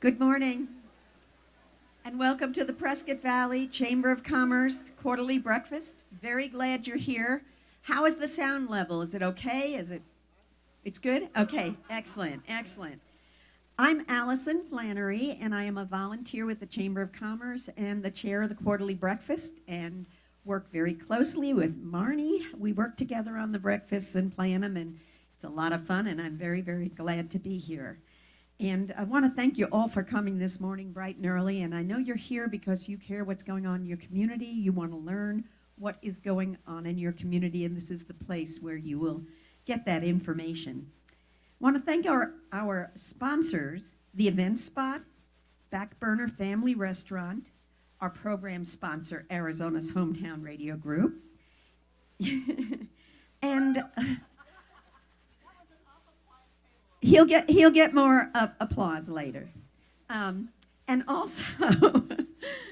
Good morning, and welcome to the Prescott Valley Chamber of Commerce Quarterly Breakfast. Very glad you're here. How is the sound level? Is it okay? It's good? Okay, excellent, excellent. I'm Allison Flannery, and I am a volunteer with the Chamber of Commerce and the chair of the Quarterly Breakfast, and work very closely with Marnie. We work together on the breakfasts and plan them, and it's a lot of fun, and I'm very, very glad to be here. And I want to thank you all for coming this morning bright and early. And I know you're here because you care what's going on in your community. You want to learn what is going on in your community, and this is the place where you will get that information. I want to thank our sponsors, the Event Spot, Backburner Family Restaurant, our program sponsor, Arizona's Hometown Radio Group, and he'll get more applause later, and also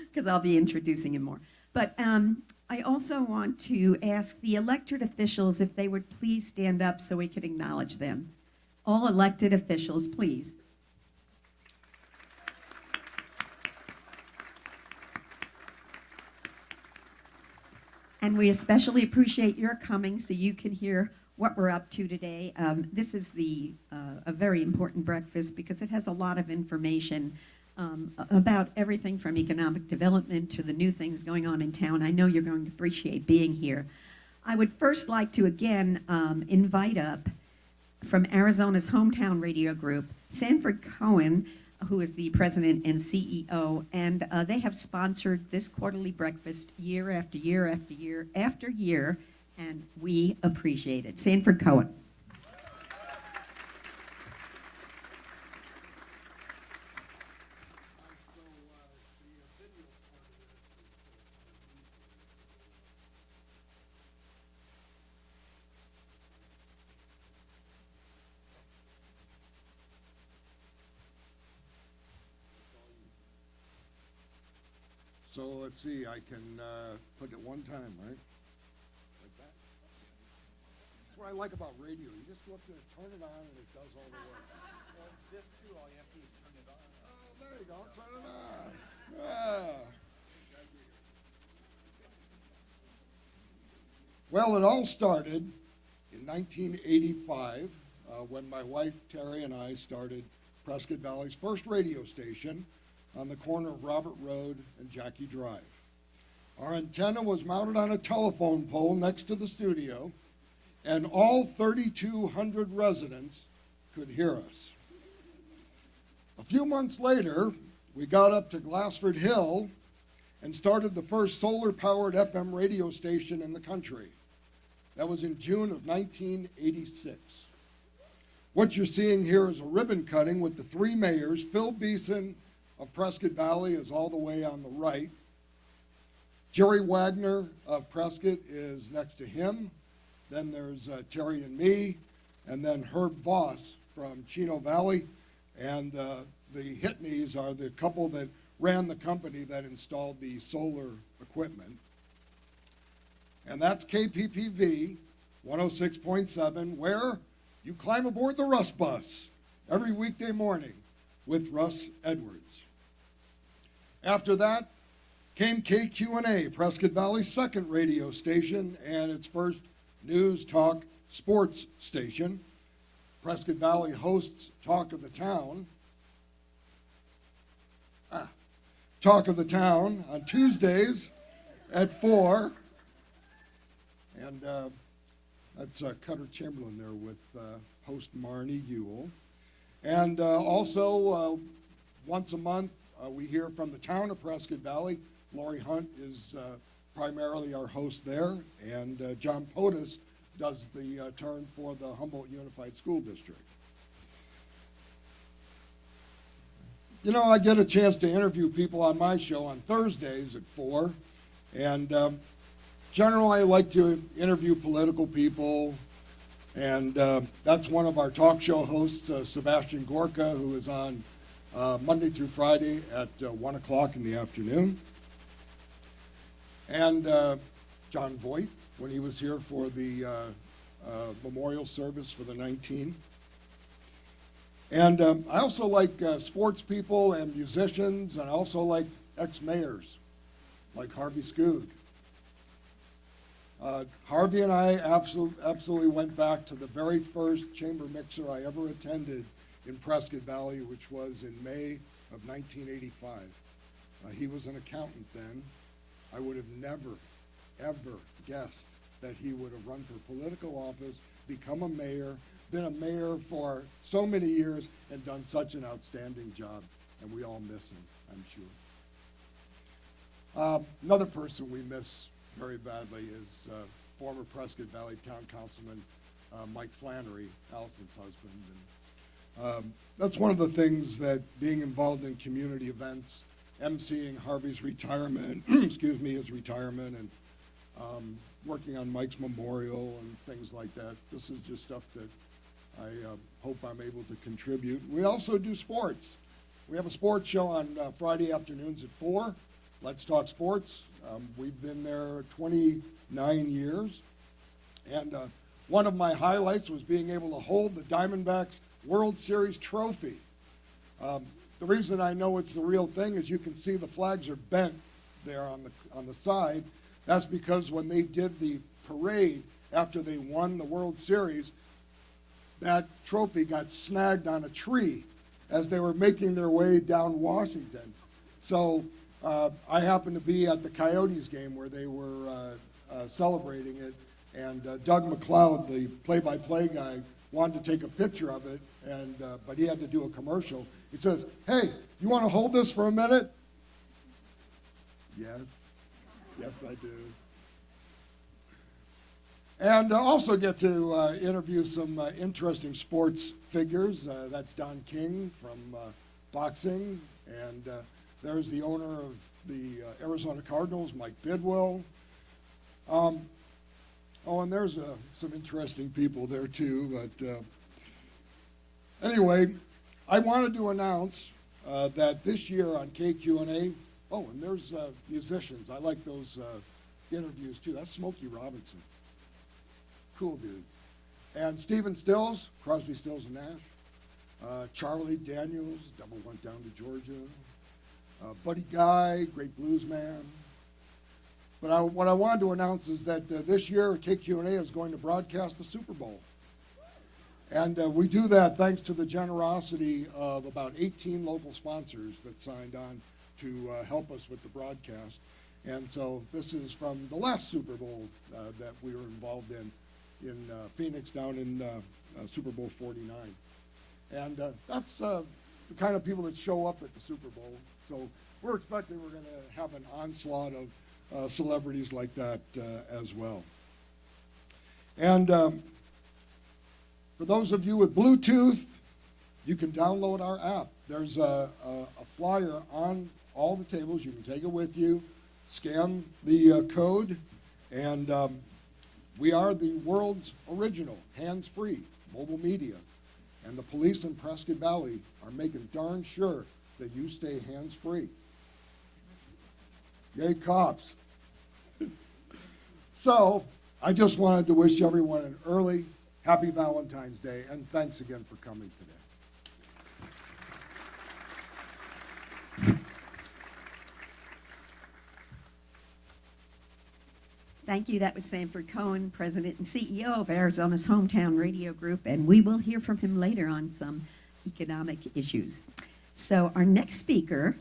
because I'll be introducing him more. But I also want to ask the elected officials if they would please stand up so we could acknowledge them. All elected officials, please. And we especially appreciate your coming so you can hear what we're up to today. This is a very important breakfast because it has a lot of information about everything from economic development to the new things going on in town. I know you're going to appreciate being here. I would first like to again invite up from Arizona's Hometown Radio Group, Sanford Cohen, who is the president and CEO, and they have sponsored this quarterly breakfast year after year after year after year, and we appreciate it. Sanford Cohen. So let's see, I can click it one time, right? Like that. That's what I like about radio. You just go up there and turn it on and it does all the work. Well, this too, all you have to do is turn it on. Oh, there you go, turn it on. Yeah. Well, it all started in 1985 when my wife Terry and I started Prescott Valley's first radio station on the corner of Robert Road and Jackie Drive. Our antenna was mounted on a telephone pole next to the studio, and all 3,200 residents could hear us. A few months later, we got up to Glassford Hill and started the first solar-powered FM radio station in the country. That was in June of 1986. What you're seeing here is a ribbon cutting with the three mayors. Phil Beeson of Prescott Valley is all the way on the right. Jerry Wagner of Prescott is next to him. Then there's Terry and me, and then Herb Voss from Chino Valley. And the Hitneys are the couple that ran the company that installed the solar equipment. And that's KPPV 106.7, where you climb aboard the Russ Bus every weekday morning with Russ Edwards. After that came KQNA, Prescott Valley's second radio station and its first news, talk, sports station. Prescott Valley hosts Talk of the Town. Talk of the Town on Tuesdays at 4. And that's Cutter Chamberlain there with host Marnie Ewell. And also, once a month, we hear from the town of Prescott Valley. Lori Hunt is primarily our host there, and John Potus does the turn for the Humboldt Unified School District. You know, I get a chance to interview people on my show on Thursdays at 4, and generally I like to interview political people, and that's one of our talk show hosts, Sebastian Gorka, who is on Monday through Friday at 1 o'clock in the afternoon. And John Voight, when he was here for the memorial service for the 19. And I also like sports people and musicians, and I also like ex-mayors, like Harvey Skoog. Harvey and I absolutely went back to the very first chamber mixer I ever attended in Prescott Valley, which was in May of 1985. He was an accountant then. I would have never, ever guessed that he would have run for political office, become a mayor, been a mayor for so many years, and done such an outstanding job. And we all miss him, I'm sure. Another person we miss very badly is former Prescott Valley Town Councilman Mike Flannery, Allison's husband. And that's one of the things that being involved in community events, emceeing Harvey's retirement, excuse me, his retirement, and working on Mike's memorial and things like that. This is just stuff that I hope I'm able to contribute. We also do sports. We have a sports show on Friday afternoons at 4. Let's Talk Sports. We've been there 29 years. And one of my highlights was being able to hold the Diamondbacks World Series trophy. The reason I know it's the real thing is you can see the flags are bent there on the side. That's because when they did the parade after they won the World Series, that trophy got snagged on a tree as they were making their way down Washington. So I happened to be at the Coyotes game where they were celebrating it, and Doug McLeod, the play-by-play guy, wanted to take a picture of it, but he had to do a commercial. He says, "Hey, you want to hold this for a minute?" Yes. Yes, I do. And also get to interview some interesting sports figures. That's Don King from boxing, and there's the owner of the Arizona Cardinals, Mike Bidwell. Oh, and there's some interesting people there too. But anyway, I wanted to announce that this year on KQ&A, oh, and there's musicians. I like those interviews too. That's Smokey Robinson. Cool dude. And Stephen Stills, Crosby, Stills and Nash. Charlie Daniels, double went down to Georgia. Buddy Guy, great blues man. But what I wanted to announce is that this year KQ&A is going to broadcast the Super Bowl. And we do that thanks to the generosity of about 18 local sponsors that signed on to help us with the broadcast. And so this is from the last Super Bowl that we were involved in Phoenix down in Super Bowl 49. And that's the kind of people that show up at the Super Bowl. So we're expecting we're going to have an onslaught of celebrities like that as well. And for those of you with Bluetooth, you can download our app. There's a flyer on all the tables. You can take it with you, scan the code, and we are the world's original hands-free mobile media. And the police in Prescott Valley are making darn sure that you stay hands-free. Yay, cops. So I just wanted to wish everyone an early Happy Valentine's Day, and thanks again for coming today. Thank you. That was Sanford Cohen, President and CEO of Arizona's Hometown Radio Group, and we will hear from him later on some economic issues. So our next speaker,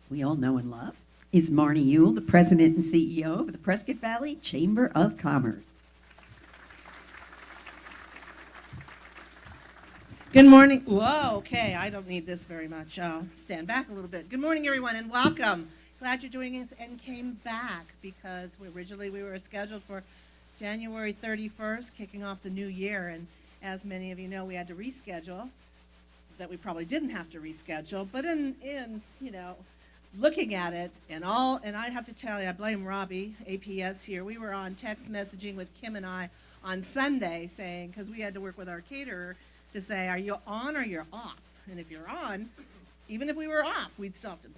we all know and love, is Marnie Ewell, the President and CEO of the Prescott Valley Chamber of Commerce. Good morning. Whoa, okay, I don't need this very much. I'll stand back a little bit. Good morning, everyone, and welcome. Glad you're joining us and came back because originally we were scheduled for January 31st, kicking off the new year, and as many of you know, we had to reschedule. That we probably didn't have to reschedule, but in looking at it and I have to tell you, I blame Robbie, APS here. We were on text messaging with Kim and I on Sunday saying, because we had to work with our caterer to say, are you on or you're off? And if you're on, even if we were off, we'd still have to,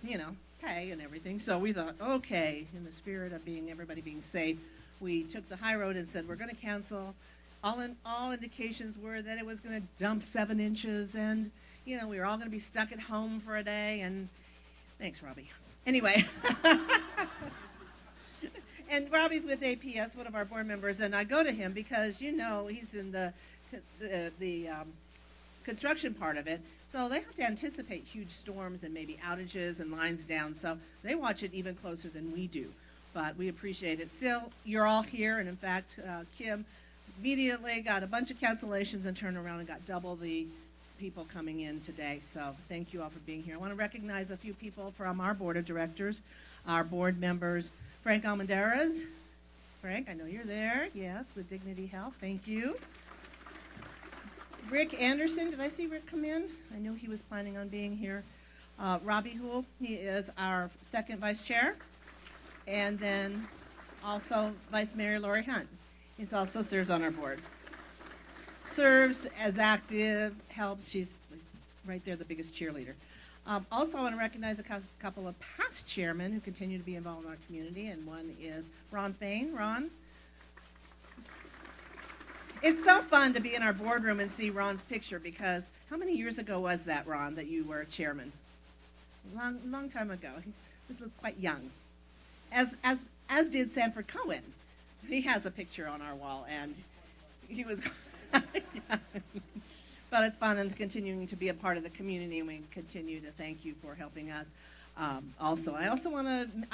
pay and everything. So we thought, okay, in the spirit of everybody being safe, we took the high road and said, we're going to cancel all indications were that it was going to dump 7 inches, and we were all going to be stuck at home for a day. And thanks, Robbie. Anyway, and Robbie's with APS, one of our board members, and I go to him because he's in the construction part of it, so they have to anticipate huge storms and maybe outages and lines down. So they watch it even closer than we do. But we appreciate it. Still, you're all here, and in fact, Kim immediately got a bunch of cancellations and turned around and got double the people coming in today. So thank you all for being here. I want to recognize a few people from our board of directors, our board members. Frank Almendarez. Frank, I know you're there. Yes, with Dignity Health. Thank you. Rick Anderson. Did I see Rick come in? I knew he was planning on being here. Robbie Houle. He is our second vice chair. And then also Vice Mayor Lori Hunt. He also serves on our board. Serves as active, helps. She's right there, the biggest cheerleader. Also, I want to recognize a couple of past chairmen who continue to be involved in our community, and one is Ron Fain. Ron? It's so fun to be in our boardroom and see Ron's picture, because how many years ago was that, Ron, that you were a chairman? Long time ago. He looked quite young. As did Sanford Cohen. He has a picture on our wall, and he was young. But it's fun and continuing to be a part of the community, and we continue to thank you for helping us. I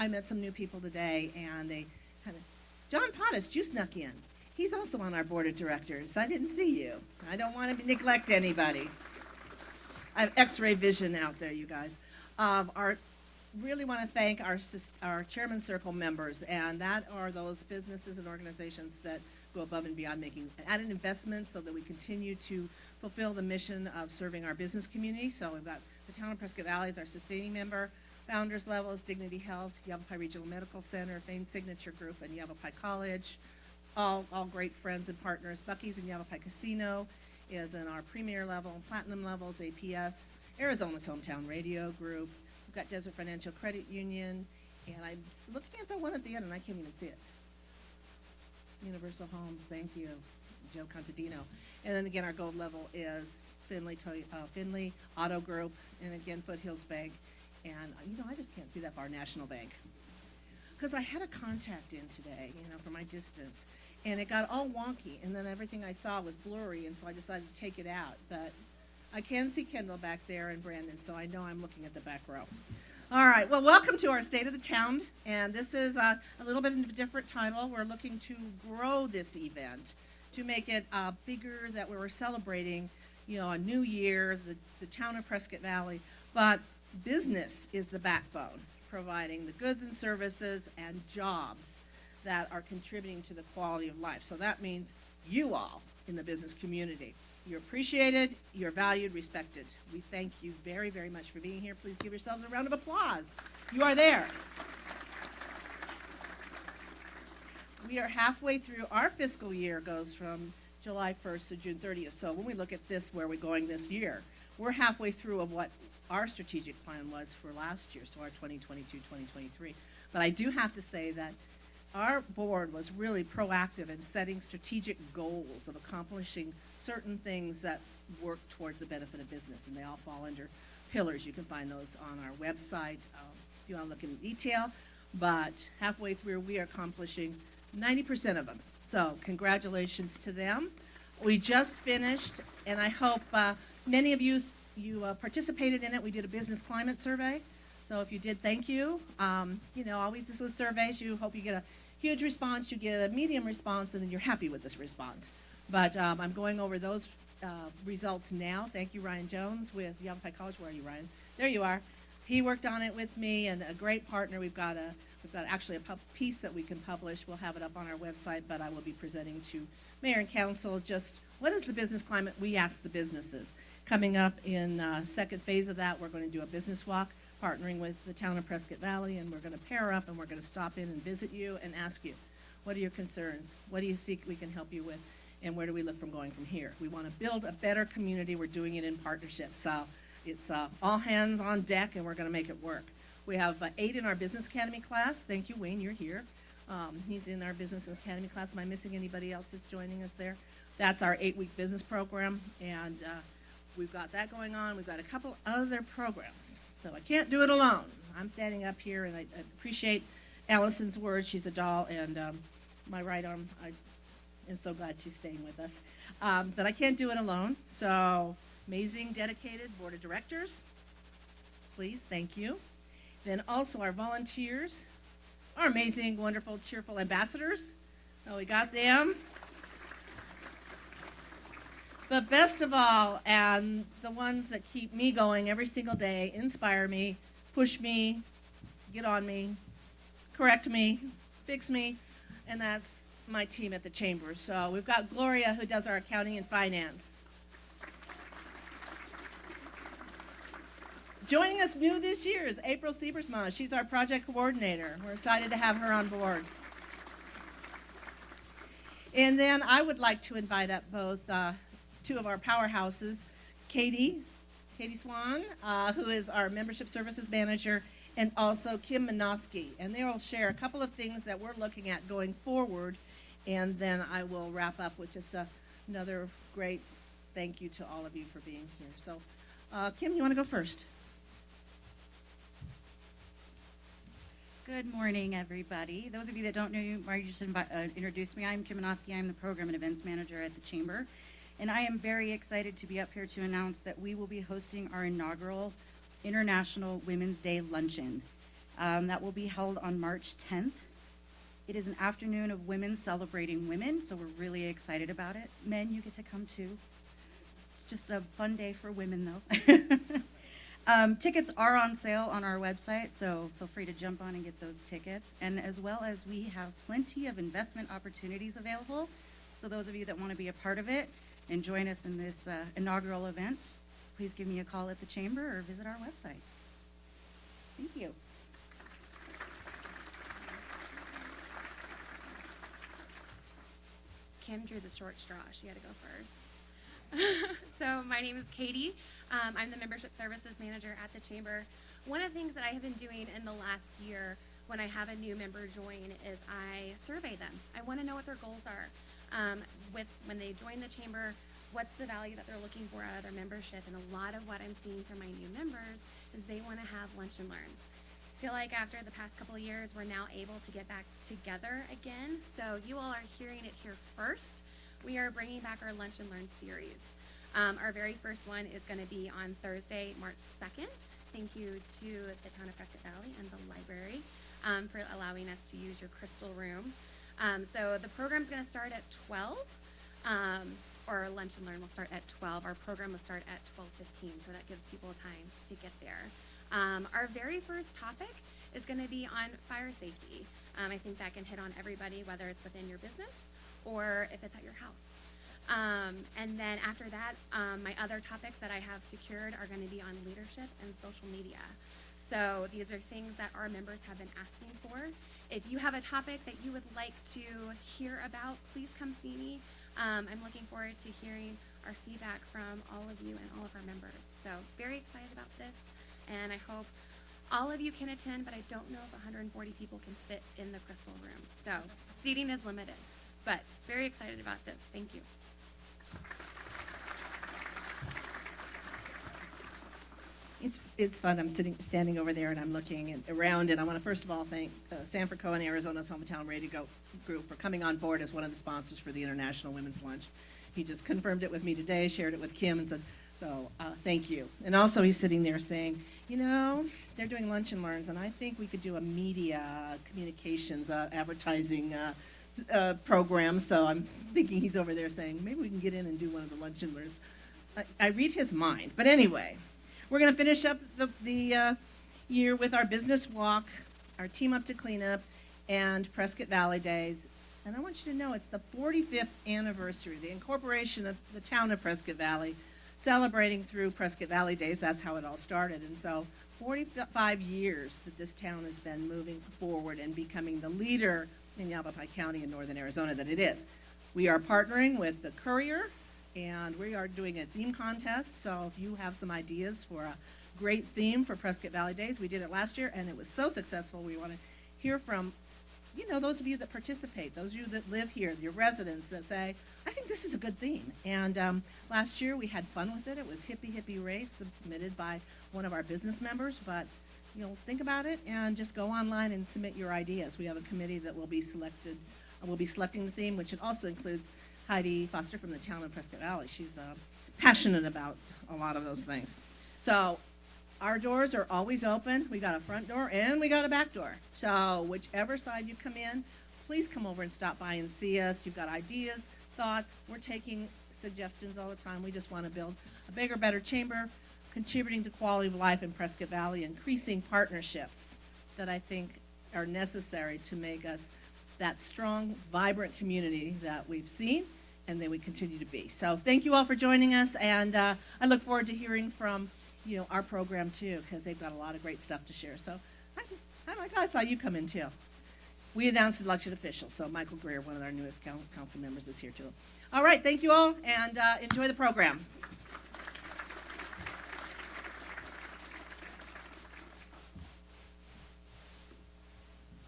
met some new people today, and they John Pottis, you snuck in. He's also on our board of directors. I didn't see you. I don't want to neglect anybody. I have x-ray vision out there, you guys. Really want to thank our Chairman Circle members, and that are those businesses and organizations that go above and beyond, making added investments so that we continue to fulfill the mission of serving our business community. So we've got the Town of Prescott Valley as our sustaining member, Founders Levels, Dignity Health, Yavapai Regional Medical Center, Fain Signature Group, and Yavapai College, all great friends and partners. Buc-ee's and Yavapai Casino is in our premier level, platinum levels, APS, Arizona's Hometown Radio Group. We've got Desert Financial Credit Union, and I'm looking at the one at the end, and I can't even see it. Universal Homes, thank you, Joe Contadino. And then again, our gold level is Finley Auto Group, and again, Foothills Bank. And I just can't see that far, National Bank. Because I had a contact in today, from my distance, and it got all wonky, and then everything I saw was blurry, and so I decided to take it out. But I can see Kendall back there and Brandon, so I know I'm looking at the back row. All right, well, welcome to our State of the Town, and this is a little bit of a different title. We're looking to grow this event, to make it bigger, that we're celebrating, a new year, the town of Prescott Valley, but business is the backbone, providing the goods and services and jobs that are contributing to the quality of life. So that means you all in the business community. You're appreciated, you're valued, respected. We thank you very, very much for being here. Please give yourselves a round of applause. You are there. We are halfway through. Our fiscal year goes from July 1st to June 30th. So when we look at this, where we're going this year, we're halfway through of what our strategic plan was for last year, so our 2022-2023. But I do have to say that our board was really proactive in setting strategic goals of accomplishing certain things that work towards the benefit of business, and they all fall under pillars. You can find those on our website if you want to look in detail. But halfway through, we are accomplishing 90% of them. So congratulations to them. We just finished, and I hope many of you participated in it. We did a business climate survey. So if you did, thank you. Always this with surveys, you hope you get a huge response, you get a medium response, and then you're happy with this response. But I'm going over those results now. Thank you, Ryan Jones with Yavapai College. Where are you, Ryan? There you are. He worked on it with me, and a great partner. We've got actually a piece that we can publish. We'll have it up on our website, but I will be presenting to Mayor and Council just what is the business climate we ask the businesses. Coming up in second phase of that, we're going to do a business walk, partnering with the town of Prescott Valley, and we're going to pair up and we're going to stop in and visit you and ask you, what are your concerns? What do you seek we can help you with? And where do we look from going from here? We want to build a better community. We're doing it in partnership. So it's all hands on deck, and we're going to make it work. We have 8 in our Business Academy class. Thank you, Wayne, you're here. He's in our Business Academy class. Am I missing anybody else that's joining us there? That's our 8-week business program, and we've got that going on. We've got a couple other programs, so I can't do it alone. I'm standing up here, and I appreciate Allison's words. She's a doll, and my right arm, I am so glad she's staying with us. But I can't do it alone, so amazing, dedicated board of directors. Please, thank you. Then also our volunteers, our amazing, wonderful, cheerful ambassadors. Oh, we got them. But best of all, and the ones that keep me going every single day, inspire me, push me, get on me, correct me, fix me, and that's my team at the Chamber. So we've got Gloria, who does our accounting and finance. Joining us new this year is April Siebersma. She's our project coordinator. We're excited to have her on board. And then I would like to invite up both two of our powerhouses, Katie Swan, who is our membership services manager, and also Kim Minosky. And they will share a couple of things that we're looking at going forward, and then I will wrap up with just another great thank you to all of you for being here. So, Kim, you want to go first? Good morning, everybody. Those of you that don't know you, Margie just introduced me. I'm Kim Minosky. I'm the Program and Events Manager at the Chamber. And I am very excited to be up here to announce that we will be hosting our inaugural International Women's Day Luncheon. That will be held on March 10th. It is an afternoon of women celebrating women, so we're really excited about it. Men, you get to come too. It's just a fun day for women, though. Tickets are on sale on our website, so feel free to jump on and get those tickets. And as well as we have plenty of investment opportunities available, so those of you that want to be a part of it and join us in this inaugural event, please give me a call at the Chamber or visit our website. Thank you. Kim drew the short straw. She had to go first. So my name is Katie. I'm the Membership Services Manager at the Chamber. One of the things that I have been doing in the last year when I have a new member join is I survey them. I want to know what their goals are. When they join the Chamber, what's the value that they're looking for out of their membership? And a lot of what I'm seeing from my new members is they want to have lunch and learns. I feel like after the past couple of years, we're now able to get back together again. So you all are hearing it here first. We are bringing back our Lunch and Learn series. Our very first one is going to be on Thursday, March 2nd. Thank you to the Town of Prescott Valley and the library for allowing us to use your crystal room. So the program's going to start at 12, or Lunch and Learn will start at 12. Our program will start at 12:15, so that gives people time to get there. Our very first topic is going to be on fire safety. I think that can hit on everybody, whether it's within your business or if it's at your house. And then after that, my other topics that I have secured are going to be on leadership and social media. So these are things that our members have been asking for. If you have a topic that you would like to hear about, please come see me. I'm looking forward to hearing our feedback from all of you and all of our members. So very excited about this, and I hope all of you can attend, but I don't know if 140 people can fit in the crystal room. So seating is limited, but very excited about this. Thank you. It's fun. I'm standing over there, and I'm looking around, and I want to first of all thank Sanford Cohen, Arizona's Hometown Radio Group, for coming on board as one of the sponsors for the International Women's Lunch. He just confirmed it with me today, shared it with Kim, and said, so thank you. And also he's sitting there saying, you know, they're doing Lunch and Learns, and I think we could do a media, communications, advertising program. So I'm thinking he's over there saying, maybe we can get in and do one of the Lunch and Learns. I read his mind. But anyway, we're going to finish up the year with our business walk, our Team Up to Cleanup, and Prescott Valley Days. And I want you to know it's the 45th anniversary, the incorporation of the town of Prescott Valley, celebrating through Prescott Valley Days. That's how it all started. And so 45 years that this town has been moving forward and becoming the leader in Yavapai County in northern Arizona that it is. We are partnering with the Courier, and we are doing a theme contest. So if you have some ideas for a great theme for Prescott Valley Days, we did it last year, and it was so successful. We want to hear from those of you that participate, those of you that live here, your residents that say, I think this is a good theme. And last year we had fun with it. It was Hippie Hippie Race submitted by one of our business members, but think about it and just go online and submit your ideas. We have a committee that will be selecting the theme, which it also includes Heidi Foster from the town of Prescott Valley. She's passionate about a lot of those things. So our doors are always open. We got a front door and we got a back door. So whichever side you come in, please come over and stop by and see us. You've got ideas, thoughts. We're taking suggestions all the time. We just want to build a bigger, better chamber, contributing to quality of life in Prescott Valley, increasing partnerships that I think are necessary to make us that strong, vibrant community that we've seen and that we continue to be. So thank you all for joining us, and I look forward to hearing from our program too, because they've got a lot of great stuff to share. So hi Michael, I saw you come in too. We announced elected officials, so Michael Greer, one of our newest council members, is here too. All right, thank you all, and enjoy the program.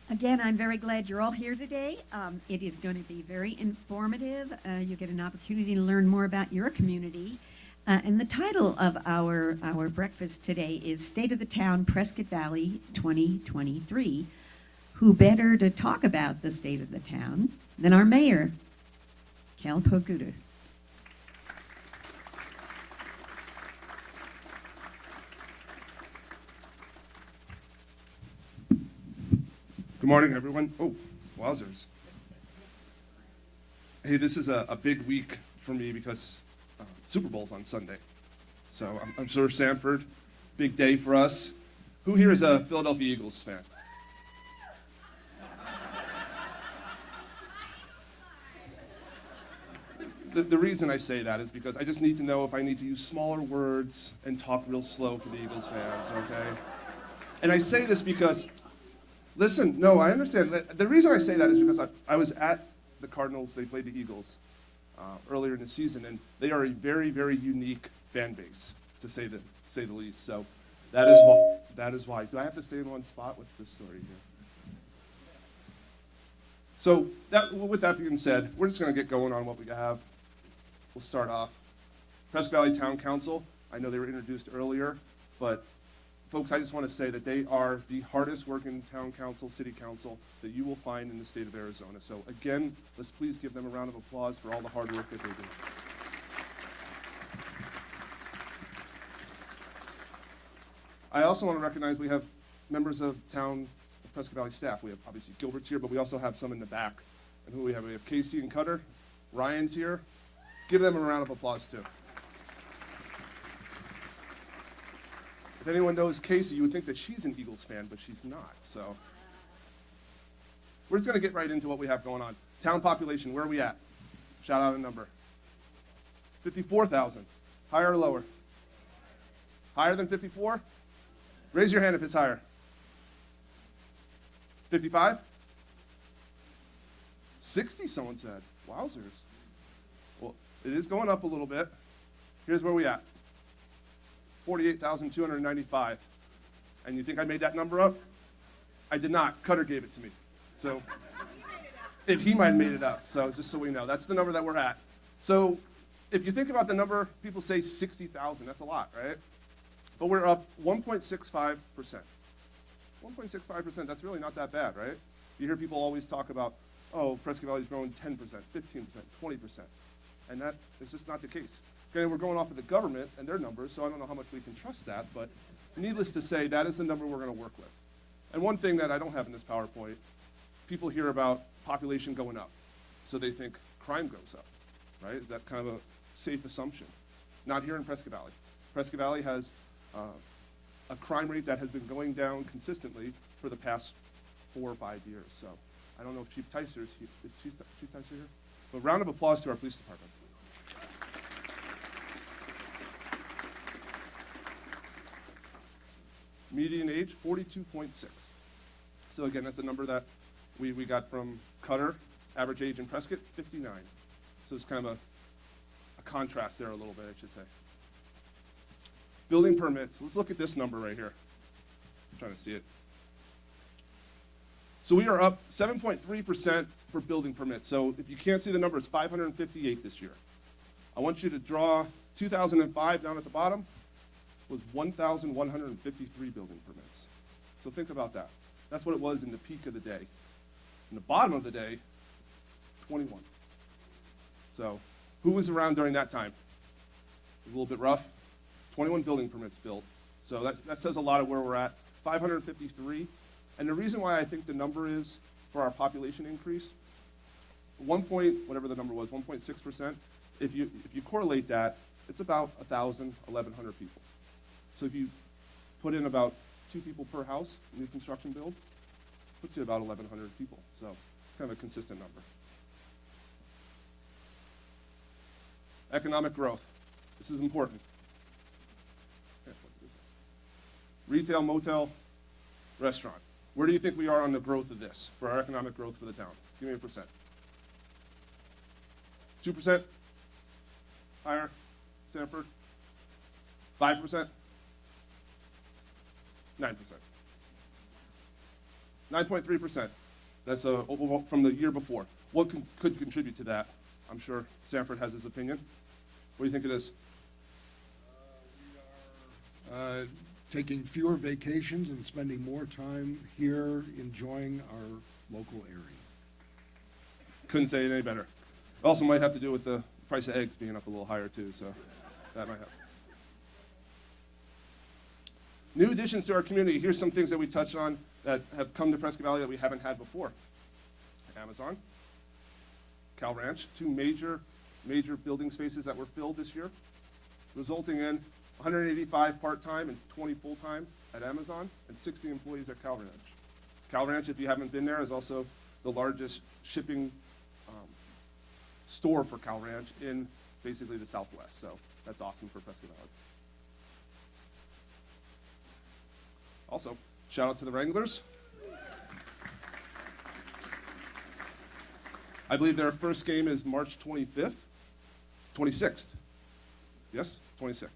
Again, I'm very glad you're all here today. It is going to be very informative. You get an opportunity to learn more about your community. And the title of our breakfast today is State of the Town, Prescott Valley 2023. Who better to talk about the state of the town than our mayor, Cal Poguda. Good morning, everyone. Oh, wowzers. Hey, this is a big week for me because Super Bowl's on Sunday. So I'm sure Sanford, big day for us. Who here is a Philadelphia Eagles fan? The reason I say that is because I just need to know if I need to use smaller words and talk real slow for the Eagles fans, okay? And I say this because, listen, no, I understand. The reason I say that is because I was at the Cardinals, they played the Eagles earlier in the season, and they are a very, very unique fan base, to say the least. So that is why. Do I have to stay in one spot? What's the story here? So with that being said, we're just going to get going on what we have. We'll start off. Prescott Valley Town Council, I know they were introduced earlier, but folks, I just want to say that they are the hardest working town council, city council that you will find in the state of Arizona. So again, let's please give them a round of applause for all the hard work that they do. I also want to recognize we have members of town Prescott Valley staff. We have obviously Gilbert's here, but we also have some in the back. And who we have? We have Casey and Cutter. Ryan's here. Give them a round of applause too. If anyone knows Casey, you would think that she's an Eagles fan, but she's not. So we're just going to get right into what we have going on. Town population, where are we at? Shout out a number. 54,000. Higher or lower? Higher than 54? Raise your hand if it's higher. 55? 60, someone said. Wowzers. Well, it is going up a little bit. Here's where we at. 48,295. And you think I made that number up? I did not. Cutter gave it to me. So if he might have made it up. So just so we know, that's the number that we're at. So if you think about the number, people say 60,000. That's a lot, right? But we're up 1.65%. 1.65%, that's really not that bad, right? You hear people always talk about, oh, Prescott Valley's growing 10%, 15%, 20%. And that is just not the case. Okay, we're going off of the government and their numbers, so I don't know how much we can trust that, but needless to say, that is the number we're going to work with. And one thing that I don't have in this PowerPoint, people hear about population going up, so they think crime goes up, right? Is that kind of a safe assumption? Not here in Prescott Valley. Prescott Valley has a crime rate that has been going down consistently for the past 4 or 5 years. So I don't know if Chief Ticer is here. Is Chief Ticer here? But round of applause to our police department. Median age, 42.6. So again, that's a number that we got from Cutter. Average age in Prescott, 59. So it's kind of a contrast there a little bit, I should say. Building permits. Let's look at this number right here. I'm trying to see it. So we are up 7.3% for building permits. So if you can't see the number, it's 558 this year. I want you to draw 2005 down at the bottom was 1,153 building permits. So think about that. That's what it was in the peak of the day. In the bottom of the day, 21. So who was around during that time? It was a little bit rough. 21 building permits built. So that says a lot of where we're at. 553. And the reason why I think the number is for our population increase, whatever the number was, 1.6%, if you correlate that, it's about 1,000, 1,100 people. So if you put in about 2 people per house, new construction build, puts you about 1,100 people. So it's kind of a consistent number. Economic growth. This is important. Retail, motel, restaurant. Where do you think we are on the growth of this, for our economic growth for the town? Give me a percent. 2%? Higher? Sanford? 5%? 9%. 9.3%. That's from the year before. What could contribute to that? I'm sure Sanford has his opinion. What do you think it is? We are taking fewer vacations and spending more time here enjoying our local area. Couldn't say it any better. Also might have to do with the price of eggs being up a little higher too, so that might help. New additions to our community. Here's some things that we touched on that have come to Prescott Valley that we haven't had before. Amazon, Cal Ranch, 2 major building spaces that were filled this year, resulting in 185 part-time and 20 full-time at Amazon and 60 employees at Cal Ranch. Cal Ranch, if you haven't been there, is also the largest shipping store for Cal Ranch in basically the Southwest. So that's awesome for Prescott Valley. Also, shout out to the Wranglers. I believe their first game is March 25th, 26th. Yes, 26th.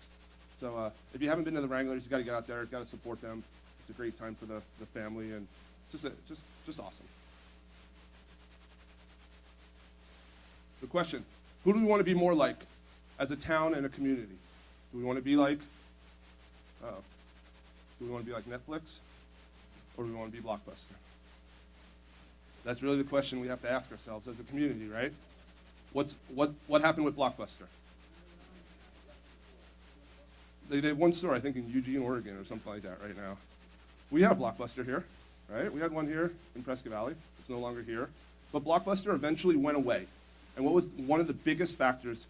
So if you haven't been to the Wranglers, you got to get out there. Got to support them. It's a great time for the family, and just awesome. The question: who do we want to be more like as a town and a community? Do we want to be like? Do we want to be like Netflix, or do we want to be Blockbuster? That's really the question we have to ask ourselves as a community, right? What happened with Blockbuster? They did one store, I think, in Eugene, Oregon, or something like that right now. We have a Blockbuster here, right? We had one here in Prescott Valley. It's no longer here. But Blockbuster eventually went away. And what was one of the biggest factors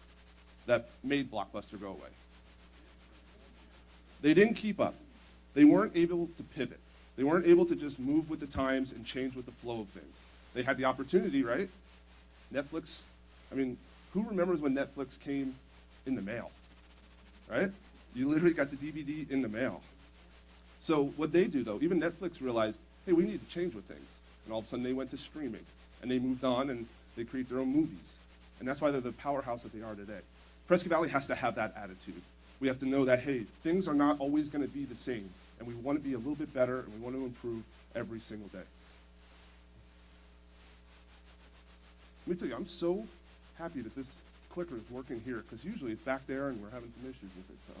that made Blockbuster go away? They didn't keep up. They weren't able to pivot. They weren't able to just move with the times and change with the flow of things. They had the opportunity, right? Netflix, I mean, who remembers when Netflix came in the mail, right? You literally got the DVD in the mail. So what they do, though, even Netflix realized, hey, we need to change with things. And all of a sudden they went to streaming, and they moved on, and they create their own movies. And that's why they're the powerhouse that they are today. Prescott Valley has to have that attitude. We have to know that, hey, things are not always going to be the same, and we want to be a little bit better, and we want to improve every single day. Let me tell you, I'm so happy that this clicker is working here, because usually it's back there, and we're having some issues with it. So,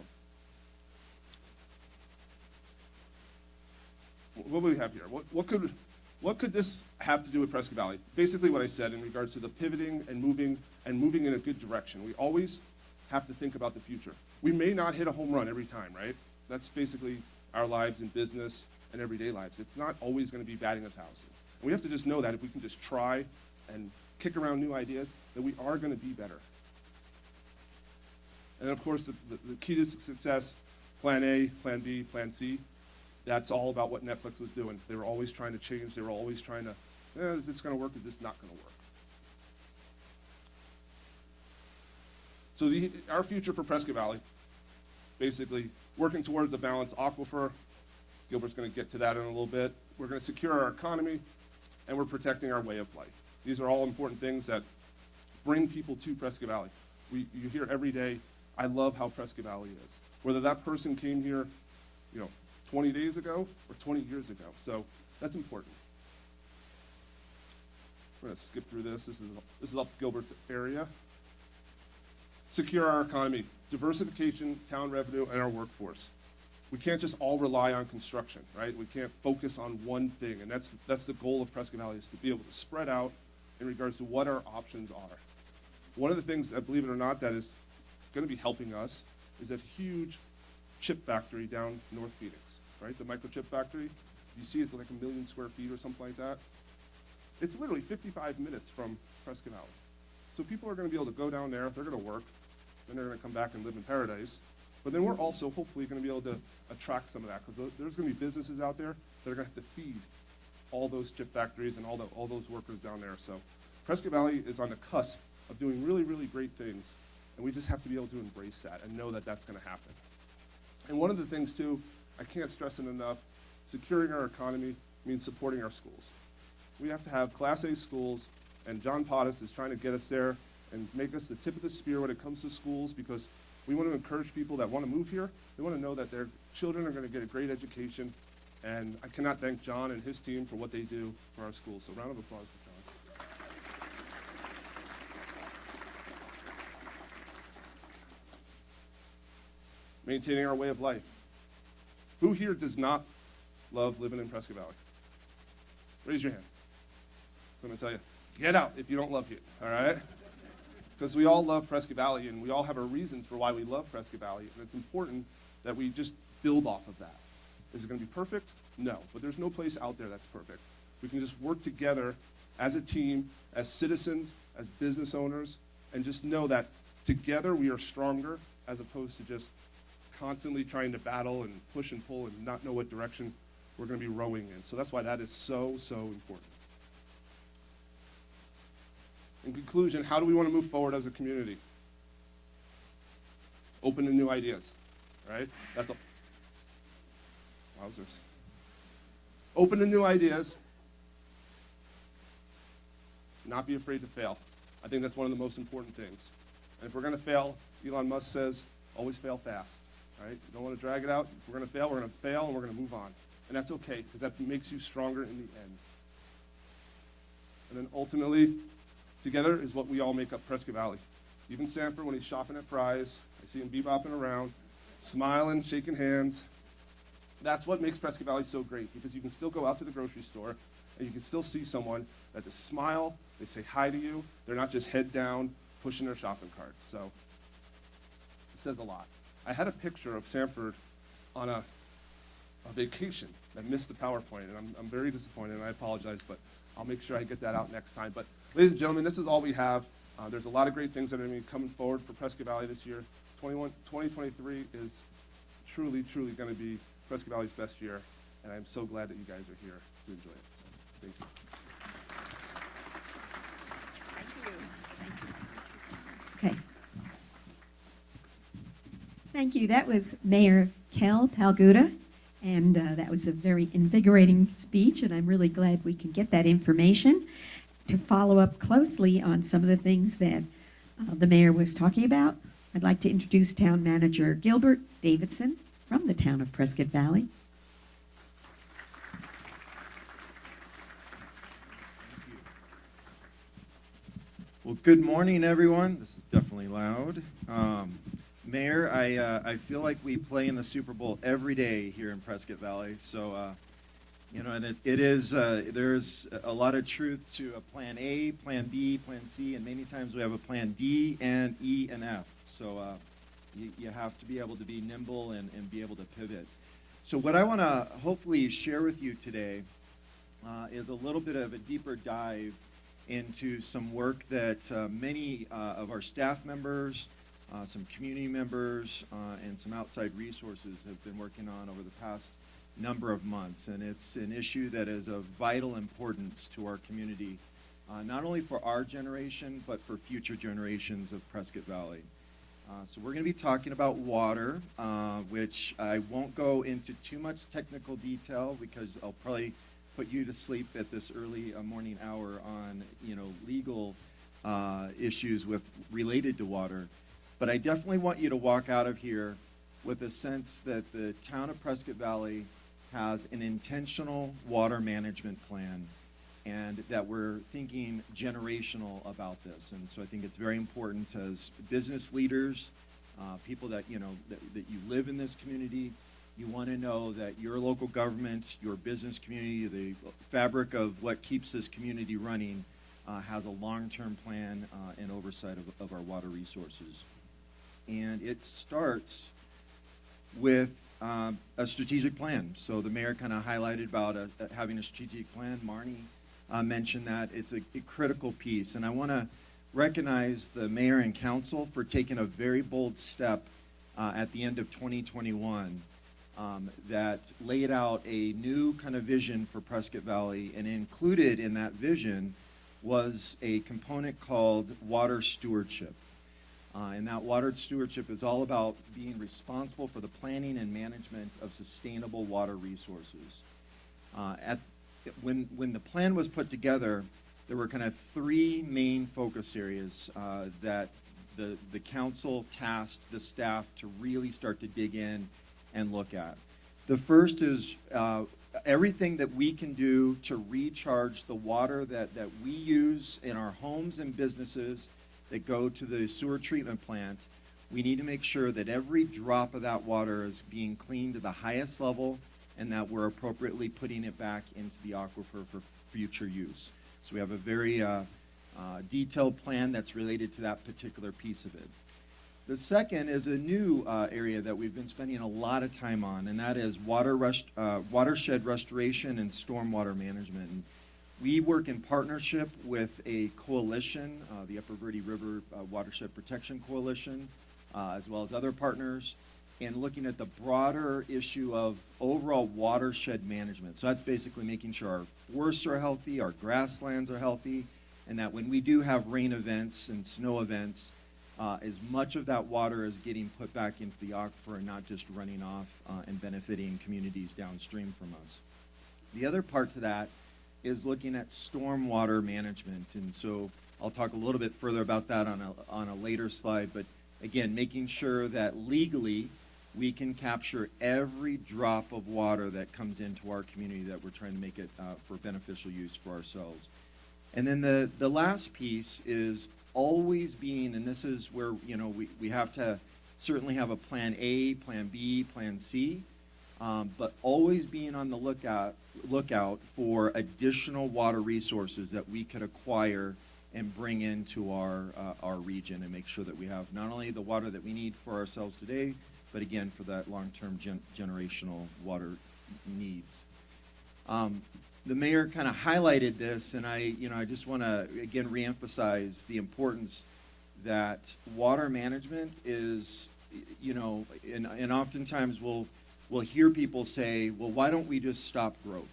what do we have here? What could this have to do with Prescott Valley? Basically what I said in regards to the pivoting and moving in a good direction. We always have to think about the future. We may not hit a home run every time, right? That's basically our lives in business and everyday lives. It's not always going to be batting 1,000. And we have to just know that if we can just try and kick around new ideas, that we are going to be better. And of course, the key to success, plan A, plan B, plan C, that's all about what Netflix was doing. They were always trying to change. They were always trying to, is this going to work? Is this not going to work? So our future for Prescott Valley, basically working towards a balanced aquifer. Gilbert's going to get to that in a little bit. We're going to secure our economy, and we're protecting our way of life. These are all important things that bring people to Prescott Valley. You hear every day, I love how Prescott Valley is. Whether that person came here, 20 days ago or 20 years ago. So that's important. We're gonna skip through this. This is up Gilbert's area. Secure our economy, diversification, town revenue, and our workforce. We can't just all rely on construction, right? We can't focus on one thing, and that's the goal of Prescott Valley, is to be able to spread out in regards to what our options are. One of the things that, believe it or not, that is gonna be helping us is that huge chip factory down North Phoenix, right? The microchip factory. You see it's like 1 million square feet or something like that. It's literally 55 minutes from Prescott Valley. So people are gonna be able to go down there, they're gonna work, then they're gonna come back and live in paradise. But then we're also hopefully gonna be able to attract some of that, because there's gonna be businesses out there that are gonna have to feed all those chip factories and all those workers down there. So Prescott Valley is on the cusp of doing really, really great things, and we just have to be able to embrace that and know that that's gonna happen. And one of the things too, I can't stress it enough, securing our economy means supporting our schools. We have to have Class A schools, and John Pottis is trying to get us there and make us the tip of the spear when it comes to schools, because we want to encourage people that want to move here. They want to know that their children are going to get a great education, and I cannot thank John and his team for what they do for our schools. So round of applause for John. Maintaining our way of life. Who here does not love living in Prescott Valley? Raise your hand. I'm going to tell you, get out if you don't love it, all right? Because we all love Prescott Valley, and we all have our reasons for why we love Prescott Valley, and it's important that we just build off of that. Is it going to be perfect? No, but there's no place out there that's perfect. We can just work together as a team, as citizens, as business owners, and just know that together we are stronger, as opposed to just constantly trying to battle and push and pull and not know what direction we're going to be rowing in. So that's why that is so, so important. In conclusion, how do we want to move forward as a community? Open to new ideas, right? That's all. Wowzers. Open to new ideas. Not be afraid to fail. I think that's one of the most important things. And if we're going to fail, Elon Musk says, always fail fast, right? You don't want to drag it out. If we're going to fail, and we're going to move on. And that's okay, because that makes you stronger in the end. And then ultimately, together is what we all make up Prescott Valley. Even Sanford, when he's shopping at Fry's, I see him bebopping around, smiling, shaking hands. That's what makes Prescott Valley so great, because you can still go out to the grocery store and you can still see someone that they smile, they say hi to you, they're not just head down pushing their shopping cart. So it says a lot. I had a picture of Sanford on a vacation that missed the PowerPoint, and I'm very disappointed, and I apologize, but I'll make sure I get that out next time. But ladies and gentlemen, this is all we have. There's a lot of great things that are going to be coming forward for Prescott Valley this year. 2023 is truly, truly going to be Prescott Valley's best year, and I'm so glad that you guys are here to enjoy it. So, thank you. Okay. Thank you. That was Mayor Kel Palguda, and that was a very invigorating speech, and I'm really glad we can get that information to follow up closely on some of the things that the mayor was talking about. I'd like to introduce Town Manager Gilbert Davidson from the town of Prescott Valley. Well, good morning, everyone. This is definitely loud. Mayor, I feel like we play in the Super Bowl every day here in Prescott Valley. So, and it is, there's a lot of truth to a plan A, plan B, plan C, and many times we have a plan D and E and F. So you have to be able to be nimble and be able to pivot. So what I want to hopefully share with you today is a little bit of a deeper dive into some work that many of our staff members, some community members, and some outside resources have been working on over the past number of months. And it's an issue that is of vital importance to our community, not only for our generation, but for future generations of Prescott Valley. So we're going to be talking about water, which I won't go into too much technical detail because I'll probably put you to sleep at this early morning hour on, legal issues related to water. But I definitely want you to walk out of here with a sense that the town of Prescott Valley has an intentional water management plan and that we're thinking generational about this. And so I think it's very important as business leaders, people that, that you live in this community, you want to know that your local government, your business community, the fabric of what keeps this community running has a long-term plan and oversight of our water resources. And it starts with a strategic plan. So the mayor kind of highlighted about having a strategic plan. Marnie mentioned that. It's a critical piece. And I want to recognize the mayor and council for taking a very bold step at the end of 2021 that laid out a new kind of vision for Prescott Valley, and included in that vision was a component called water stewardship. And that water stewardship is all about being responsible for the planning and management of sustainable water resources. When the plan was put together, there were kind of three main focus areas that the council tasked the staff to really start to dig in and look at. The first is everything that we can do to recharge the water that we use in our homes and businesses that go to the sewer treatment plant. We need to make sure that every drop of that water is being cleaned to the highest level and that we're appropriately putting it back into the aquifer for future use. So we have a very detailed plan that's related to that particular piece of it. The second is a new area that we've been spending a lot of time on, and that is watershed restoration and stormwater management. And we work in partnership with a coalition, the Upper Verde River Watershed Protection Coalition, as well as other partners, in looking at the broader issue of overall watershed management. So that's basically making sure our forests are healthy, our grasslands are healthy, and that when we do have rain events and snow events, as much of that water is getting put back into the aquifer and not just running off and benefiting communities downstream from us. The other part to that is looking at stormwater management, and so I'll talk a little bit further about that on a later slide, but again, making sure that legally we can capture every drop of water that comes into our community, that we're trying to make it for beneficial use for ourselves. And then the last piece is always being, and this is where we have to certainly have a plan A, plan B, plan C, but always being on the lookout for additional water resources that we could acquire and bring into our region, and make sure that we have not only the water that we need for ourselves today, but again for that long-term generational water needs. The mayor kind of highlighted this, and I just want to again reemphasize the importance that water management is, and oftentimes we'll hear people say, well, why don't we just stop growth?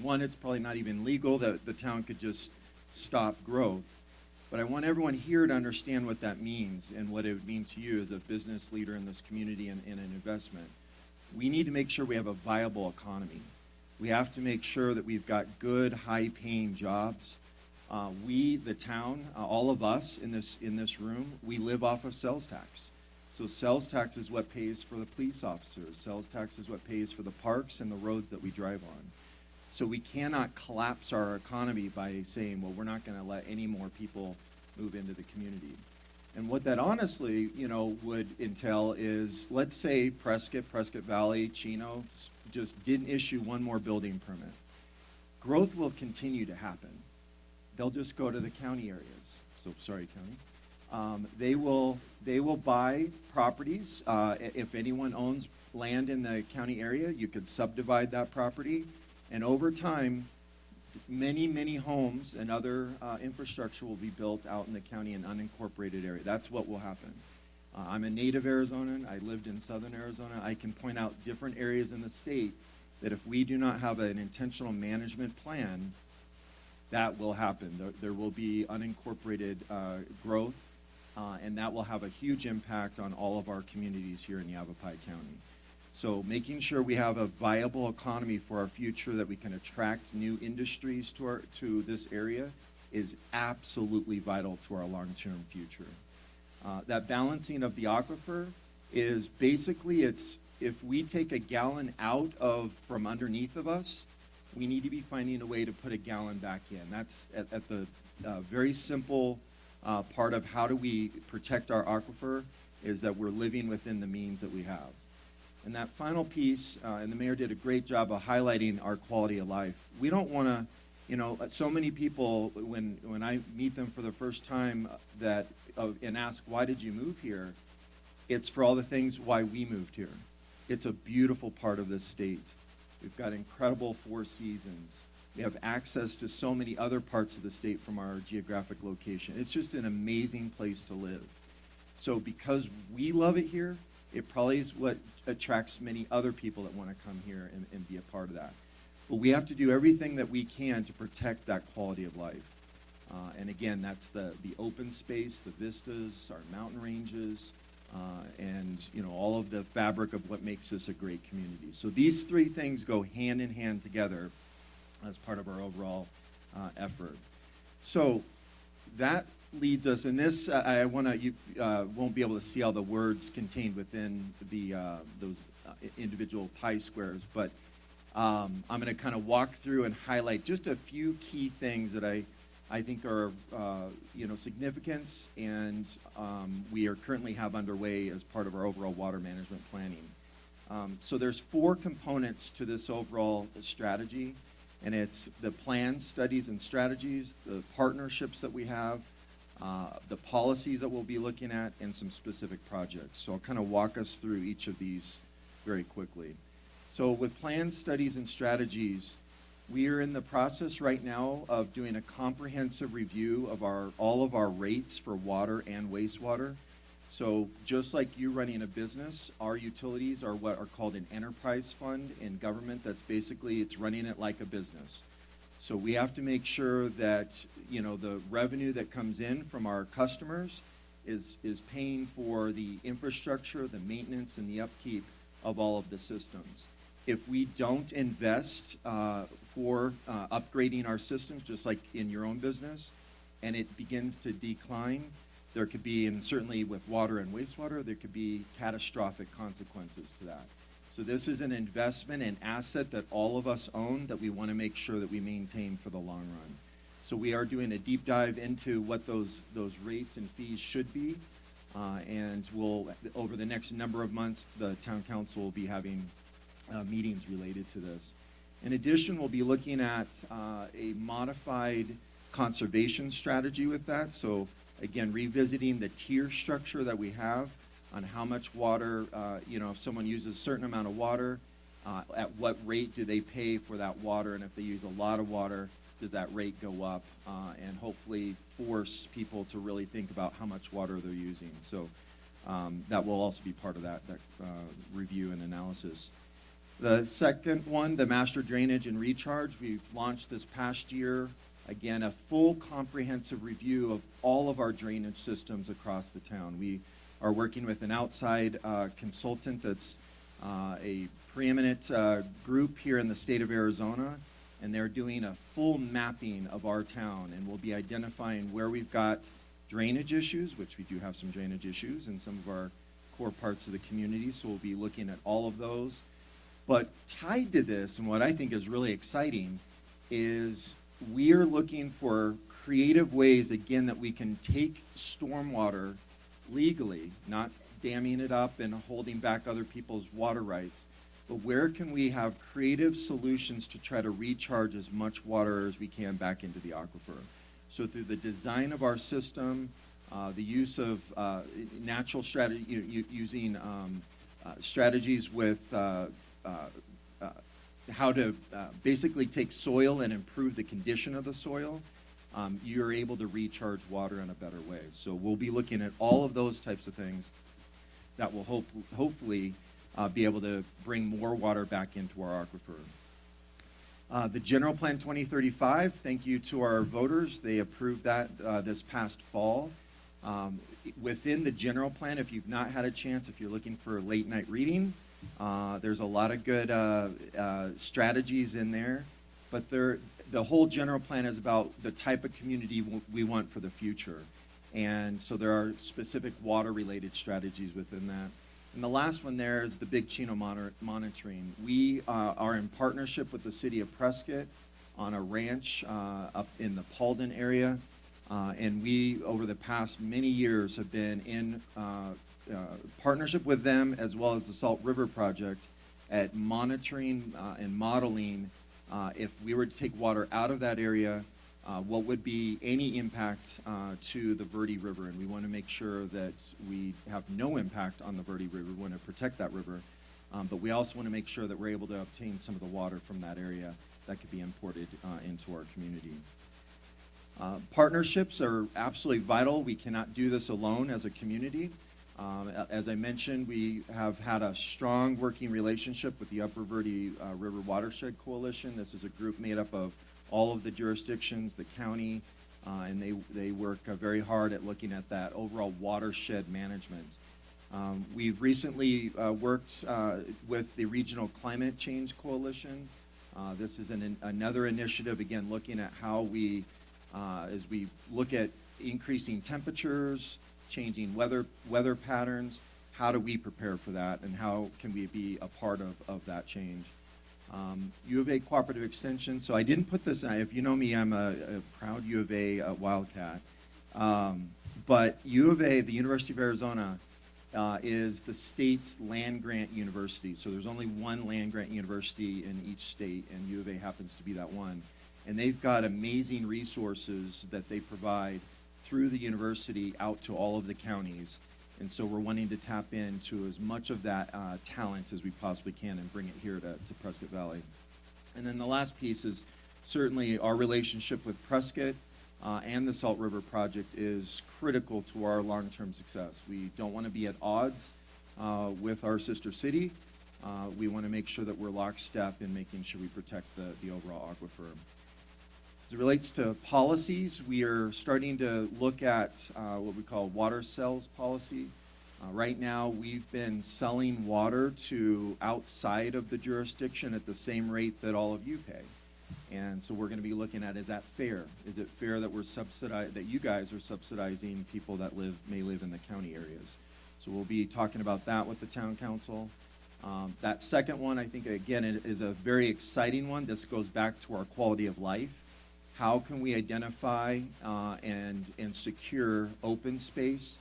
One, it's probably not even legal that the town could just stop growth. But I want everyone here to understand what that means and what it would mean to you as a business leader in this community and an investment. We need to make sure we have a viable economy. We have to make sure that we've got good, high-paying jobs. We, the town, all of us in this room, we live off of sales tax. So sales tax is what pays for the police officers. Sales tax is what pays for the parks and the roads that we drive on. So we cannot collapse our economy by saying, well, we're not going to let any more people move into the community. And what that honestly, would entail is, let's say Prescott Valley, Chino just didn't issue one more building permit. Growth will continue to happen. They'll just go to the county areas. So sorry, county. They will buy properties. If anyone owns land in the county area, you could subdivide that property. And over time, many, many homes and other infrastructure will be built out in the county and unincorporated area. That's what will happen. I'm a native Arizonan. I lived in southern Arizona. I can point out different areas in the state that if we do not have an intentional management plan, that will happen. There will be unincorporated growth, and that will have a huge impact on all of our communities here in Yavapai County. So making sure we have a viable economy for our future, that we can attract new industries to this area, is absolutely vital to our long-term future. That balancing of the aquifer is basically, it's if we take a gallon out from underneath of us, we need to be finding a way to put a gallon back in. That's at the very simple part of how do we protect our aquifer is that we're living within the means that we have. And that final piece, and the mayor did a great job of highlighting our quality of life. We don't want to, you know, so many people, when I meet them for the first time and ask, why did you move here? It's for all the things why we moved here. It's a beautiful part of this state. We've got incredible 4 seasons. We have access to so many other parts of the state from our geographic location. It's just an amazing place to live. So because we love it here, it probably is what attracts many other people that want to come here and be a part of that. But we have to do everything that we can to protect that quality of life. And again, that's the open space, the vistas, our mountain ranges, and you know, all of the fabric of what makes this a great community. So these 3 things go hand in hand together as part of our overall effort. So that leads us, and this I want to, you won't be able to see all the words contained within those individual pie squares, but I'm going to kind of walk through and highlight just a few key things that I think are you know, significance, and we are currently have underway as part of our overall water management planning. So there's 4 components to this overall strategy, and it's the plans, studies, and strategies, the partnerships that we have, the policies that we'll be looking at, and some specific projects. So I'll kind of walk us through each of these very quickly. So with plans, studies, and strategies, we are in the process right now of doing a comprehensive review of all of our rates for water and wastewater. So just like you running a business, our utilities are what are called an enterprise fund in government. That's basically, it's running it like a business. So we have to make sure that, you know, the revenue that comes in from our customers is paying for the infrastructure, the maintenance, and the upkeep of all of the systems. If we don't invest for upgrading our systems, just like in your own business, and it begins to decline, there could be, and certainly with water and wastewater, there could be catastrophic consequences to that. So this is an investment and asset that all of us own that we want to make sure that we maintain for the long run. So we are doing a deep dive into what those rates and fees should be, and we'll, over the next number of months, the town council will be having meetings related to this. In addition, we'll be looking at a modified conservation strategy with that. So again, revisiting the tier structure that we have on how much water, you know, if someone uses a certain amount of water, at what rate do they pay for that water, and if they use a lot of water, does that rate go up, and hopefully force people to really think about how much water they're using. So that will also be part of that review and analysis. The second one, the master drainage and recharge, we launched this past year. Again, a full comprehensive review of all of our drainage systems across the town. We are working with an outside consultant that's a preeminent group here in the state of Arizona, and they're doing a full mapping of our town, and we'll be identifying where we've got drainage issues, which we do have some drainage issues in some of our core parts of the community, so we'll be looking at all of those. But tied to this, and what I think is really exciting, is we are looking for creative ways, again, that we can take stormwater legally, not damming it up and holding back other people's water rights, but where can we have creative solutions to try to recharge as much water as we can back into the aquifer. So through the design of our system, the use of natural strategy, using strategies with how to basically take soil and improve the condition of the soil, you're able to recharge water in a better way. So we'll be looking at all of those types of things that will hopefully be able to bring more water back into our aquifer. The General Plan 2035, thank you to our voters. They approved that this past fall. Within the General Plan, if you've not had a chance, if you're looking for late night reading, there's a lot of good strategies in there, but the whole General Plan is about the type of community we want for the future. And so there are specific water-related strategies within that. And the last one there is the Big Chino monitoring. We are in partnership with the city of Prescott on a ranch up in the Paulden area. And we, over the past many years, have been in partnership with them as well as the Salt River Project at monitoring and modeling if we were to take water out of that area, what would be any impact to the Verde River. And we want to make sure that we have no impact on the Verde River. We want to protect that river. But we also want to make sure that we're able to obtain some of the water from that area that could be imported into our community. Partnerships are absolutely vital. We cannot do this alone as a community. As I mentioned, we have had a strong working relationship with the Upper Verde River Watershed Coalition. This is a group made up of all of the jurisdictions, the county, and they work very hard at looking at that overall watershed management. We've recently worked with the Regional Climate Change Coalition. This is another initiative, again, looking at how we, as we look at increasing temperatures, changing weather patterns, how do we prepare for that, and how can we be a part of that change? U of A Cooperative Extension, so I didn't put this, if you know me, I'm a proud U of A Wildcat. But U of A, the University of Arizona, is the state's land-grant university. So there's only one land-grant university in each state, and U of A happens to be that one. And they've got amazing resources that they provide through the university out to all of the counties. And so we're wanting to tap into as much of that talent as we possibly can and bring it here to Prescott Valley. And then the last piece is certainly our relationship with Prescott and the Salt River Project is critical to our long-term success. We don't want to be at odds with our sister city. We want to make sure that we're lockstep in making sure we protect the overall aquifer. As it relates to policies, we are starting to look at what we call water sales policy. Right now, we've been selling water to outside of the jurisdiction at the same rate that all of you pay. And so we're going to be looking at, is that fair? Is it fair that that you guys are subsidizing people that may live in the county areas? So we'll be talking about that with the town council. That second one, I think, again, it is a very exciting one. This goes back to our quality of life. How can we identify and secure open space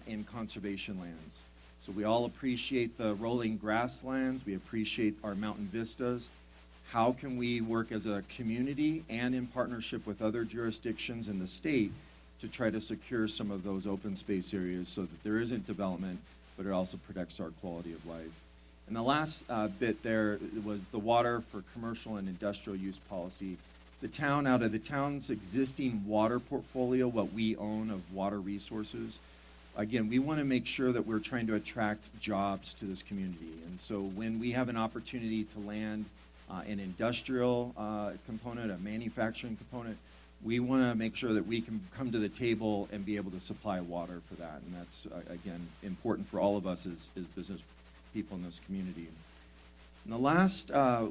in conservation lands? So we all appreciate the rolling grasslands. We appreciate our mountain vistas. How can we work as a community and in partnership with other jurisdictions in the state to try to secure some of those open space areas so that there isn't development, but it also protects our quality of life? And the last bit there was the water for commercial and industrial use policy. The town, out of the town's existing water portfolio, what we own of water resources, again, we want to make sure that we're trying to attract jobs to this community. And so when we have an opportunity to land an industrial component, a manufacturing component, we want to make sure that we can come to the table and be able to supply water for that. And that's, again, important for all of us as business people in this community. And the last,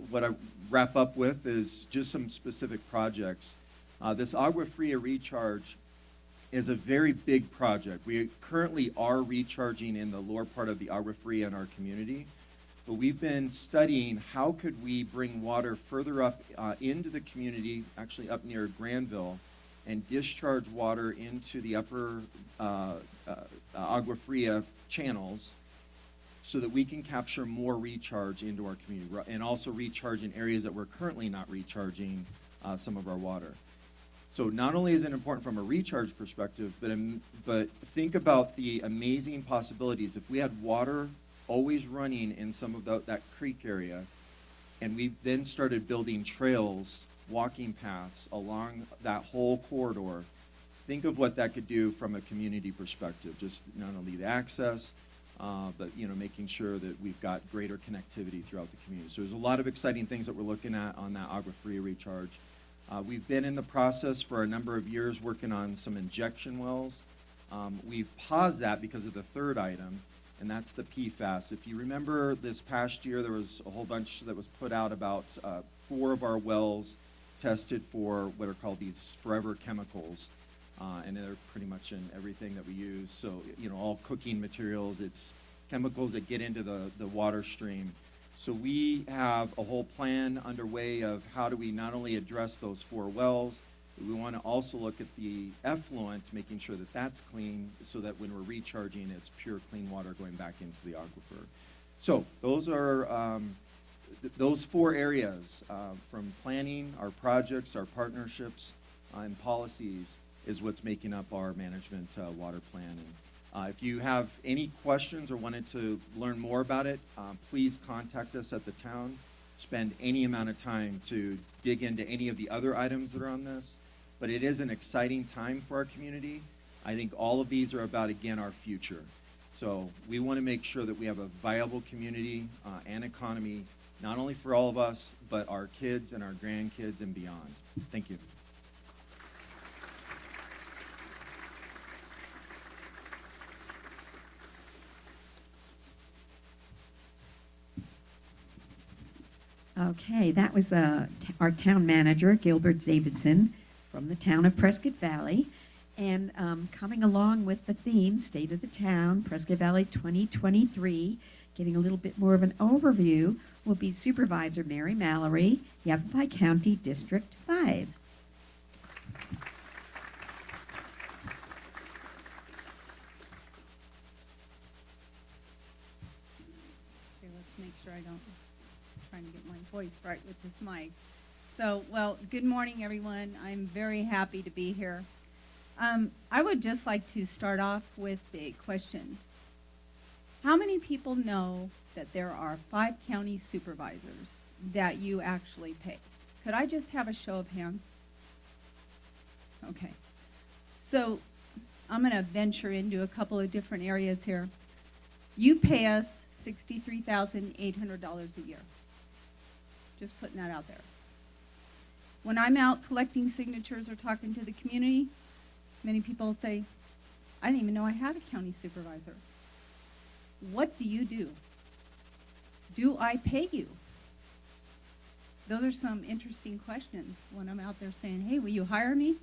what I wrap up with is just some specific projects. This Agua Fria recharge is a very big project. We currently are recharging in the lower part of the Agua Fria in our community, but we've been studying how could we bring water further up into the community, actually up near Granville, and discharge water into the upper Agua Fria channels, so that we can capture more recharge into our community and also recharge in areas that we're currently not recharging some of our water. So not only is it important from a recharge perspective, but think about the amazing possibilities. If we had water always running in some of that creek area, and we then started building trails, walking paths along that whole corridor, think of what that could do from a community perspective, just not only the access, but making sure that we've got greater connectivity throughout the community. So there's a lot of exciting things that we're looking at on that Agua Fria recharge. We've been in the process for a number of years working on some injection wells. We've paused that because of the third item, and that's the PFAS. If you remember this past year, there was a whole bunch that was put out about 4 of our wells tested for what are called these forever chemicals. And they're pretty much in everything that we use. So, all cooking materials, it's chemicals that get into the water stream. So we have a whole plan underway of how do we not only address those 4 wells, but we want to also look at the effluent, making sure that that's clean so that when we're recharging, it's pure, clean water going back into the aquifer. So those are those 4 areas, from planning, our projects, our partnerships, and policies is what's making up our management water plan. And if you have any questions or wanted to learn more about it, please contact us at the town. Spend any amount of time to dig into any of the other items that are on this. But it is an exciting time for our community. I think all of these are about, again, our future. So we want to make sure that we have a viable community and economy, not only for all of us, but our kids and our grandkids and beyond. Thank you. Okay, that was our town manager, Gilbert Davidson, from the town of Prescott Valley. And coming along with the theme, State of the Town, Prescott Valley 2023, getting a little bit more of an overview, will be Supervisor Mary Mallory, Yavapai County District 5. Okay, let's make sure I don't, trying to get my voice right with this mic. So, well, good morning, everyone. I'm very happy to be here. I would just like to start off with a question. How many people know that there are 5 county supervisors that you actually pay? Could I just have a show of hands? Okay. So I'm going to venture into a couple of different areas here. You pay us $63,800 a year. Just putting that out there. When I'm out collecting signatures or talking to the community, many people say, I didn't even know I had a county supervisor. What do you do? Do I pay you? Those are some interesting questions when I'm out there saying, hey, will you hire me?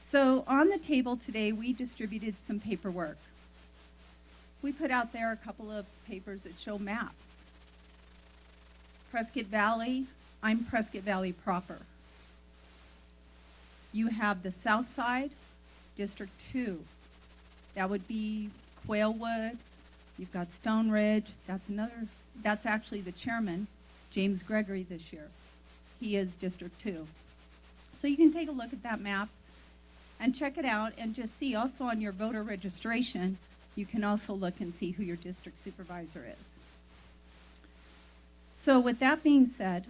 So on the table today, we distributed some paperwork. We put out there a couple of papers that show maps. Prescott Valley, I'm Prescott Valley proper. You have the south side, District 2. That would be Quailwood. You've got Stone Ridge. That's actually the chairman, James Gregory, this year. He is District 2. So you can take a look at that map and check it out and just see. Also on your voter registration, you can also look and see who your district supervisor is. So with that being said,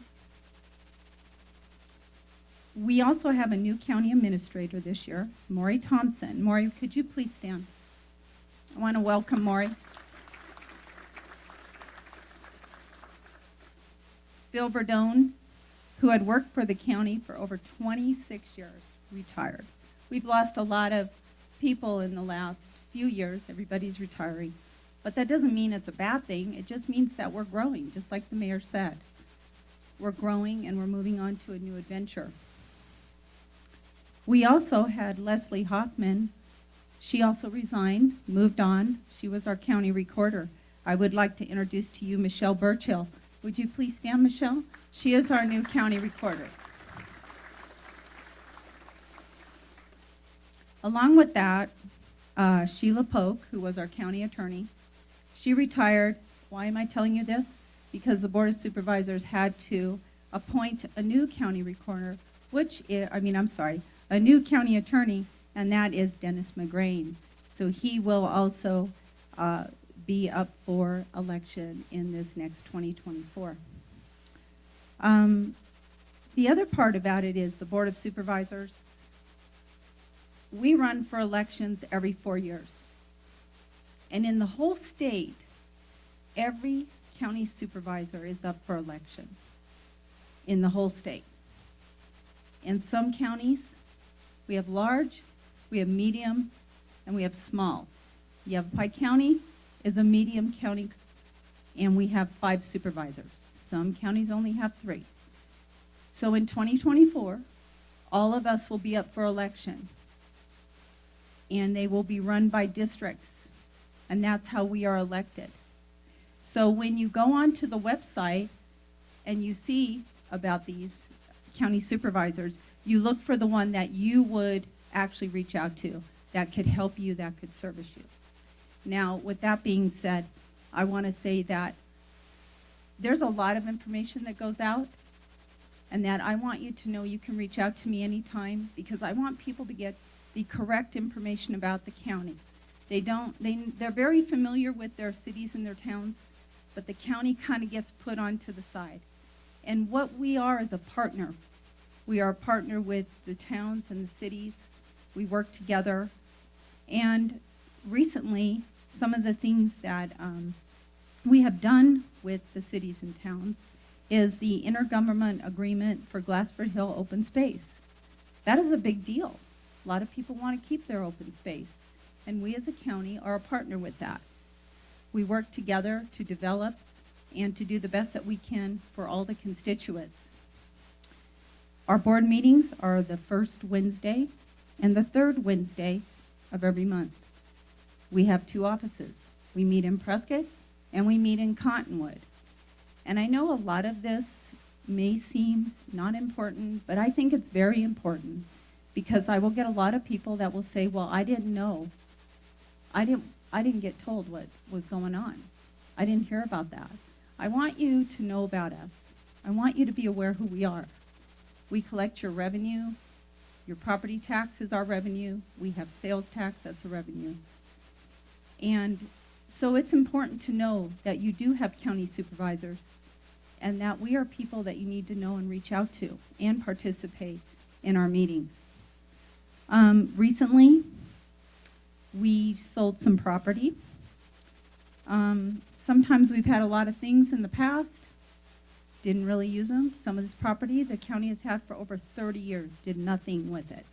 we also have a new county administrator this year, Maury Thompson. Maury, could you please stand? I want to welcome Maury. Bill Burdone, who had worked for the county for over 26 years, retired. We've lost a lot of people in the last few years. Everybody's retiring. But that doesn't mean it's a bad thing. It just means that we're growing, just like the mayor said. We're growing and we're moving on to a new adventure. We also had Leslie Hoffman. She also resigned, moved on. She was our county recorder. I would like to introduce to you Michelle Burchill. Would you please stand, Michelle? She is our new county recorder. Along with that, Sheila Polk, who was our county attorney, she retired. Why am I telling you this? Because the Board of Supervisors had to appoint a new county recorder, a new county attorney, and that is Dennis McGrain. So he will also be up for election in this next 2024. The other part about it is the Board of Supervisors, we run for elections every 4 years. And in the whole state, every county supervisor is up for election in the whole state. In some counties, we have large, we have medium, and we have small. Yavapai County is a medium county, and we have 5 supervisors. Some counties only have 3. So in 2024, all of us will be up for election, and they will be run by districts. and that's how we are elected. So when you go onto the website and you see about these county supervisors, you look for the one that you would actually reach out to, that could help you, that could service you. Now, with that being said, I want to say that there's a lot of information that goes out, and that I want you to know you can reach out to me anytime, because I want people to get the correct information about the county. They're very familiar with their cities and their towns, but the county kind of gets put onto the side. And what we are is a partner. We are a partner with the towns and the cities. We work together. And recently, some of the things that we have done with the cities and towns is the intergovernment agreement for Glassford Hill open space. That is a big deal. A lot of people want to keep their open space, and we as a county are a partner with that. We work together to develop and to do the best that we can for all the constituents. Our board meetings are the first Wednesday and the third Wednesday of every month. We have 2 offices. We meet in Prescott and we meet in Cottonwood. And I know a lot of this may seem not important, but I think it's very important, because I will get a lot of people that will say, well, I didn't know. I didn't get told what was going on. I didn't hear about that. I want you to know about us. I want you to be aware who we are. We collect your revenue. Your property tax is our revenue. We have sales tax, that's a revenue. And so it's important to know that you do have county supervisors, and that we are people that you need to know and reach out to and participate in our meetings. Recently, we sold some property. Sometimes we've had a lot of things in the past, didn't really use them. Some of this property the county has had for over 30 years, did nothing with it.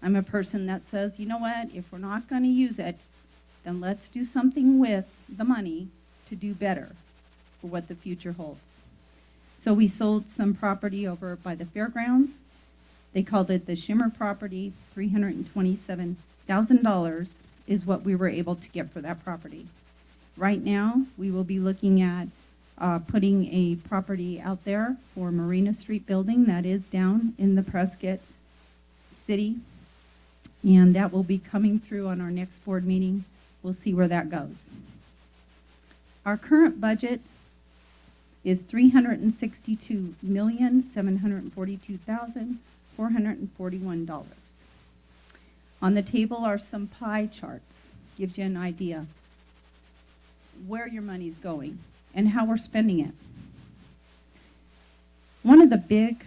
I'm a person that says, you know what, if we're not going to use it, then let's do something with the money to do better for what the future holds. So we sold some property over by the fairgrounds. They called it the Shimmer property. $327,000 is what we were able to get for that property. Right now, we will be looking at putting a property out there for Marina Street building that is down in the Prescott city. And that will be coming through on our next board meeting. We'll see where that goes. Our current budget is $362,742,441. On the table are some pie charts. Gives you an idea where your money's going and how we're spending it. One of the big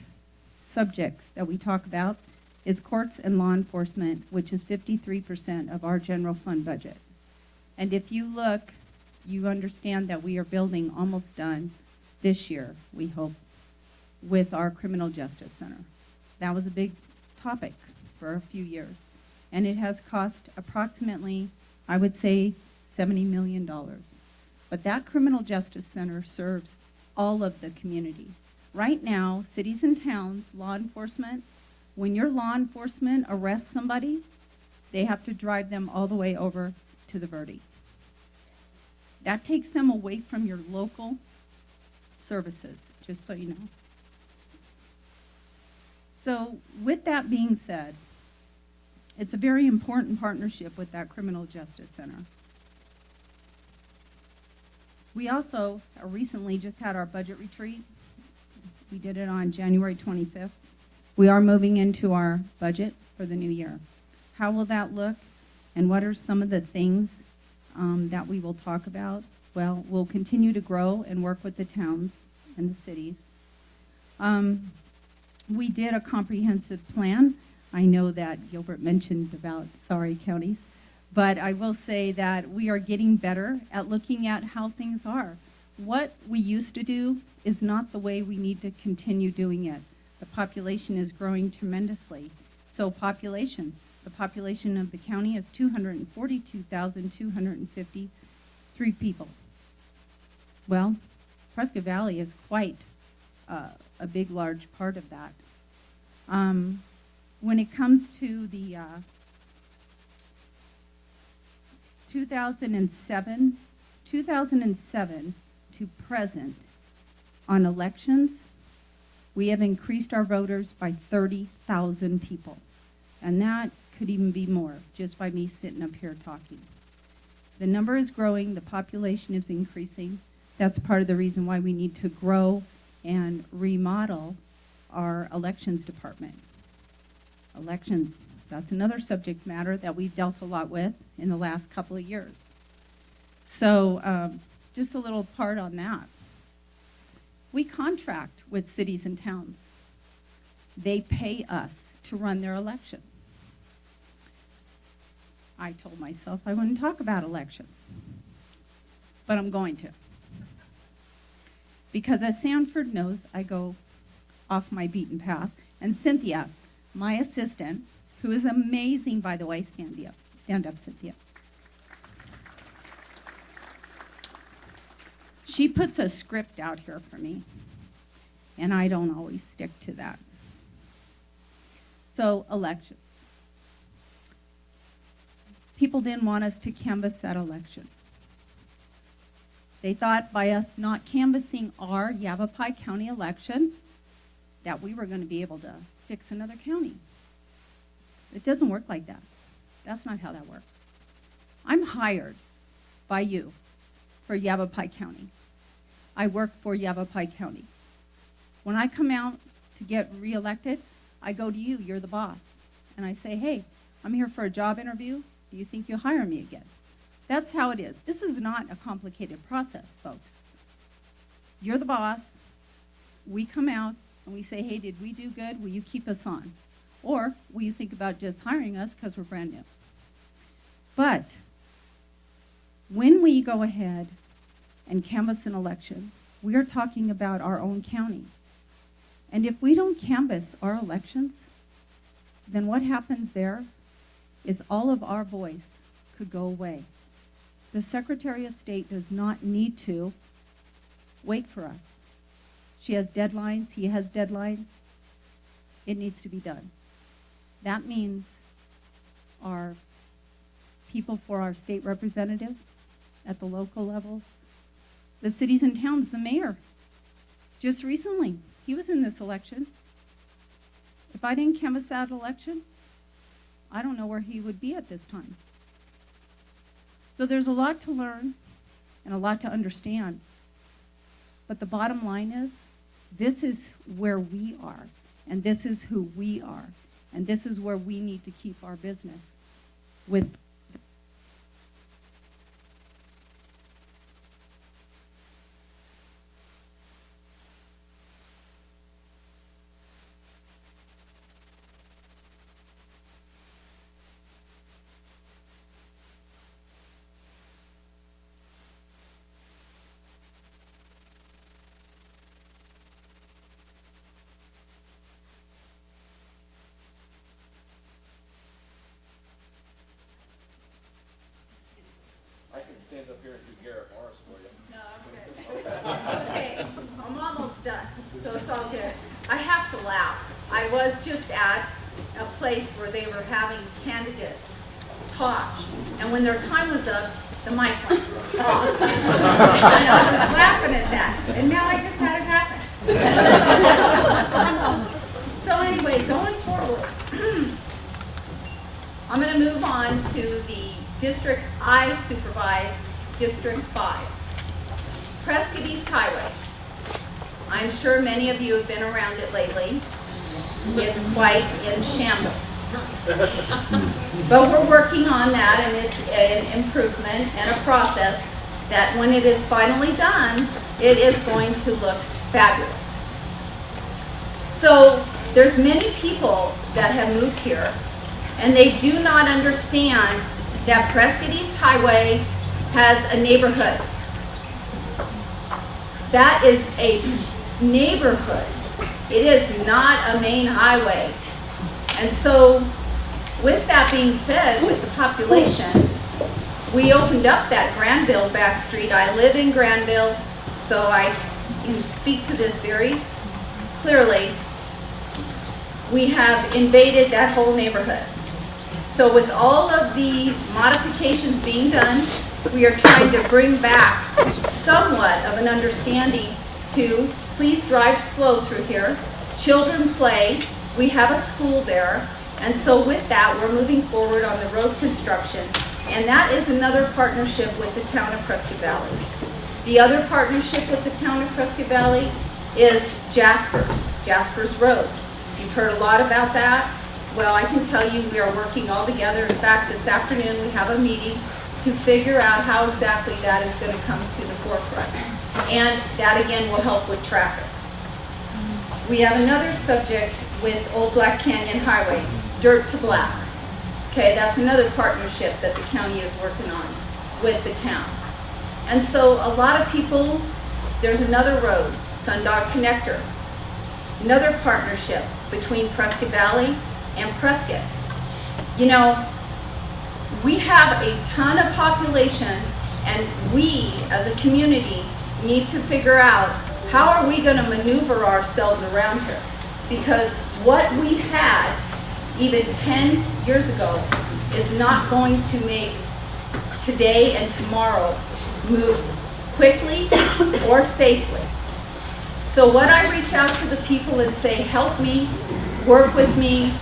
subjects that we talk about is courts and law enforcement, which is 53% of our general fund budget. And if you look, you understand that we are building, almost done this year, we hope, with our criminal justice center. That was a big topic for a few years. And it has cost approximately, I would say, $70 million. But that criminal justice center serves all of the community. Right now, cities and towns, law enforcement, when your law enforcement arrests somebody, they have to drive them all the way over to the Verde. That takes them away from your local services, just so you know. So with that being said, it's a very important partnership with that criminal justice center. We also recently just had our budget retreat. We did it on January 25th. We are moving into our budget for the new year. How will that look, and what are some of the things that we will talk about? Well, we'll continue to grow and work with the towns and the cities. We did a comprehensive plan. I know that Gilbert mentioned about sorry counties, but I will say that we are getting better at looking at how things are. What we used to do is not the way we need to continue doing it. The population is growing tremendously. So the population of the county is 242,253 people. Well, Prescott Valley is quite a big, large part of that. When it comes to the 2007 to present on elections, we have increased our voters by 30,000 people. And that could even be more just by me sitting up here talking. The number is growing, the population is increasing. That's part of the reason why we need to grow and remodel our elections department. Elections, that's another subject matter that we've dealt a lot with in the last couple of years. So just a little part on that. We contract with cities and towns. They pay us to run their election. I told myself I wouldn't talk about elections, but I'm going to. Because as Sanford knows, I go off my beaten path. And Cynthia, my assistant, who is amazing, by the way, stand up, Cynthia. She puts a script out here for me, and I don't always stick to that. So, elections. People didn't want us to canvass that election. They thought by us not canvassing our Yavapai County election that we were going to be able to fix another county. It doesn't work like that. That's not how that works. I'm hired by you for Yavapai County. I work for Yavapai County. When I come out to get reelected, I go to you, you're the boss, and I say, hey, I'm here for a job interview. Do you think you'll hire me again? That's how it is. This is not a complicated process, folks. You're the boss. We come out and we say, hey, did we do good? Will you keep us on? Or will you think about just hiring us because we're brand new? But when we go ahead and canvass an election, we are talking about our own county. And if we don't canvass our elections, then what happens there is all of our voice could go away. The Secretary of State does not need to wait for us. She has deadlines, he has deadlines. It needs to be done. That means our people for our state representative at the local levels, the cities and towns, the mayor, just recently, he was in this election. If I didn't canvass that election, I don't know where he would be at this time. So there's a lot to learn and a lot to understand. But the bottom line is, this is where we are, and this is who we are, and this is where we need to keep our business with. I can stand up here and do Garrett Morris for you. No, I'm good. Okay, I'm almost done, so it's all good. I have to laugh. I was just at a place where they were having candidates talk, and when their time was up, the mic went off. And I was laughing at that, and now I just had it happen. So anyway, going forward, I'm going to move on to the district I supervise, District 5. Prescott East Highway. I'm sure many of you have been around it lately. It's quite in shambles. But we're working on that, and it's an improvement and a process that when it is finally done, it is going to look fabulous. So there's many people that have moved here, and they do not understand that Prescott East Highway has a neighborhood. That is a neighborhood. It is not a main highway. And so, with that being said, with the population, we opened up that Granville back street. I live in Granville, so I can speak to this very clearly. We have invaded that whole neighborhood. So with all of the modifications being done, we are trying to bring back somewhat of an understanding to please drive slow through here. Children play. We have a school there. And so with that, we're moving forward on the road construction. And that is another partnership with the town of Prescott Valley. The other partnership with the town of Prescott Valley is Jasper's Road. You've heard a lot about that. Well, I can tell you we are working all together. In fact, this afternoon we have a meeting to figure out how exactly that is going to come to the forefront. And that again will help with traffic. We have another subject with Old Black Canyon Highway, dirt to black. Okay, that's another partnership that the county is working on with the town. And so a lot of people, there's another road, Sundog Connector, another partnership between Prescott Valley and Prescott. You know, we have a ton of population, and we as a community need to figure out how are we going to maneuver ourselves around here, because what we had even 10 years ago is not going to make today and tomorrow move quickly or safely. So what I reach out to the people and say, help me, work with me.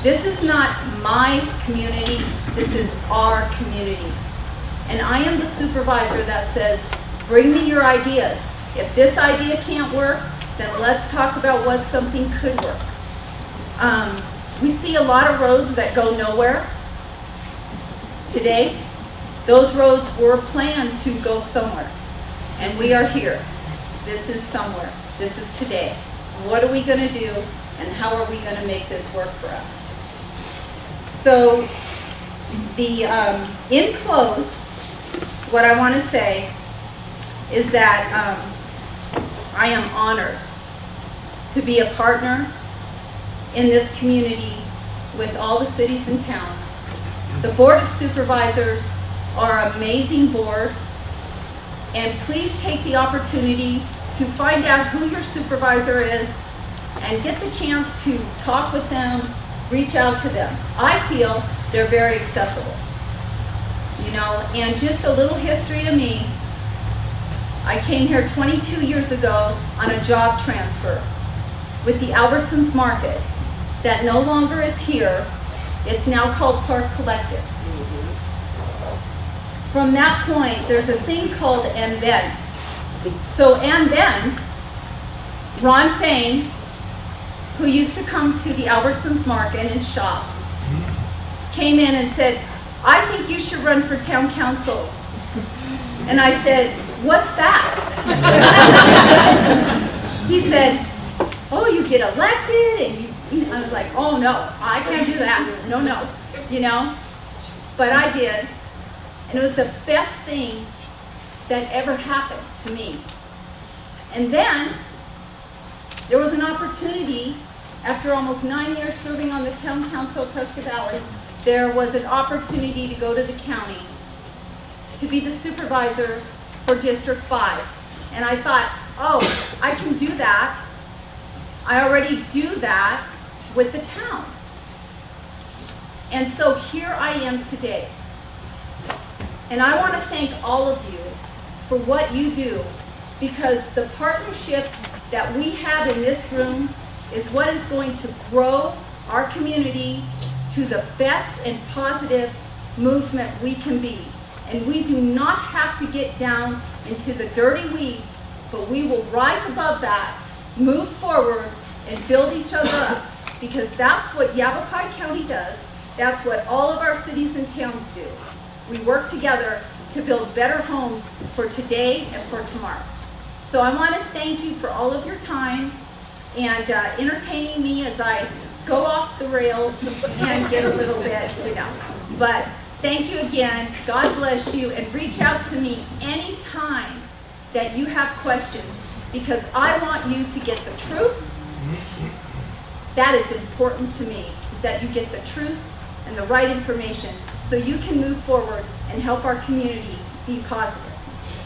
This is not my community, this is our community. And I am the supervisor that says, bring me your ideas. If this idea can't work, then let's talk about what something could work. We see a lot of roads that go nowhere today. Those roads were planned to go somewhere, and we are here. This is somewhere. This is today. What are we going to do, and how are we going to make this work for us? So, in close, what I want to say is that I am honored to be a partner in this community with all the cities and towns. The Board of Supervisors are an amazing board, and please take the opportunity to find out who your supervisor is and get the chance to talk with them, reach out to them. I feel they're very accessible. You know, and just a little history of me. I came here 22 years ago on a job transfer with the Albertsons Market that no longer is here. It's now called Park Collective. From that point, there's a thing called And Then. So And Then, Ron Fain, who used to come to the Albertsons Market and shop, came in and said, I think you should run for town council. And I said, what's that? He said, oh, you get elected, and I was like, oh no, I can't do that. No, no, you know? But I did, and it was the best thing that ever happened to me. And then there was an opportunity, after almost 9 years serving on the town council of Prescott Valley, there was an opportunity to go to the county to be the supervisor for District 5. And I thought, oh, I can do that. I already do that with the town. And so here I am today. And I want to thank all of you for what you do, because the partnerships that we have in this room is what is going to grow our community to the best and positive movement we can be. And we do not have to get down into the dirty weeds, but we will rise above that, move forward, and build each other up, because that's what Yavapai County does. That's what all of our cities and towns do. We work together to build better homes for today and for tomorrow. So I want to thank you for all of your time and entertaining me as I go off the rails and get a little bit, you know. But thank you again. God bless you, and reach out to me anytime that you have questions, because I want you to get the truth. That is important to me, is that you get the truth and the right information so you can move forward and help our community be positive.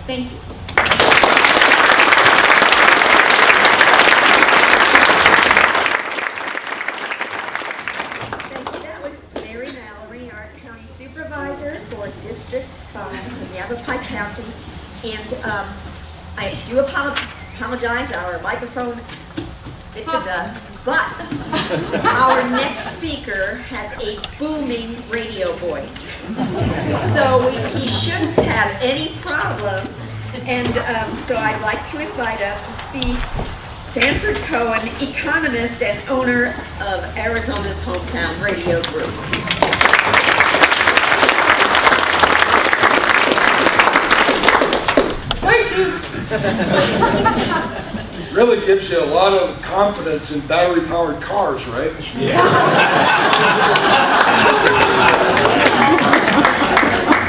Thank you. That was Mary Mallory. And I do apologize, our microphone bit the dust, but our next speaker has a booming radio voice. So he shouldn't have any problem. And so I'd like to invite up to speak Sanford Cohen, economist and owner of Arizona's Hometown Radio Group. Thank you. Really gives you a lot of confidence in battery-powered cars, right? Yeah.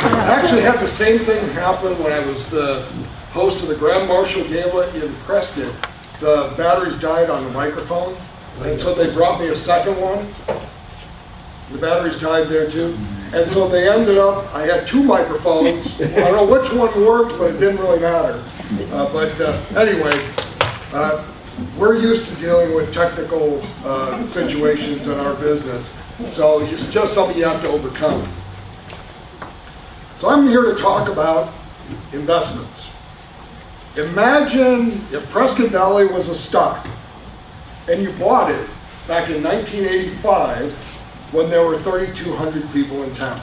I actually had the same thing happen when I was the host of the Grand Marshal Gala in Prescott. The batteries died on the microphone, and so they brought me a second one. The batteries died there too. And so they ended up, I had two microphones. I don't know which one worked, but it didn't really matter. Anyway, we're used to dealing with technical situations in our business, so it's just something you have to overcome. So I'm here to talk about investments. Imagine if Prescott Valley was a stock, and you bought it back in 1985 when there were 3,200 people in town.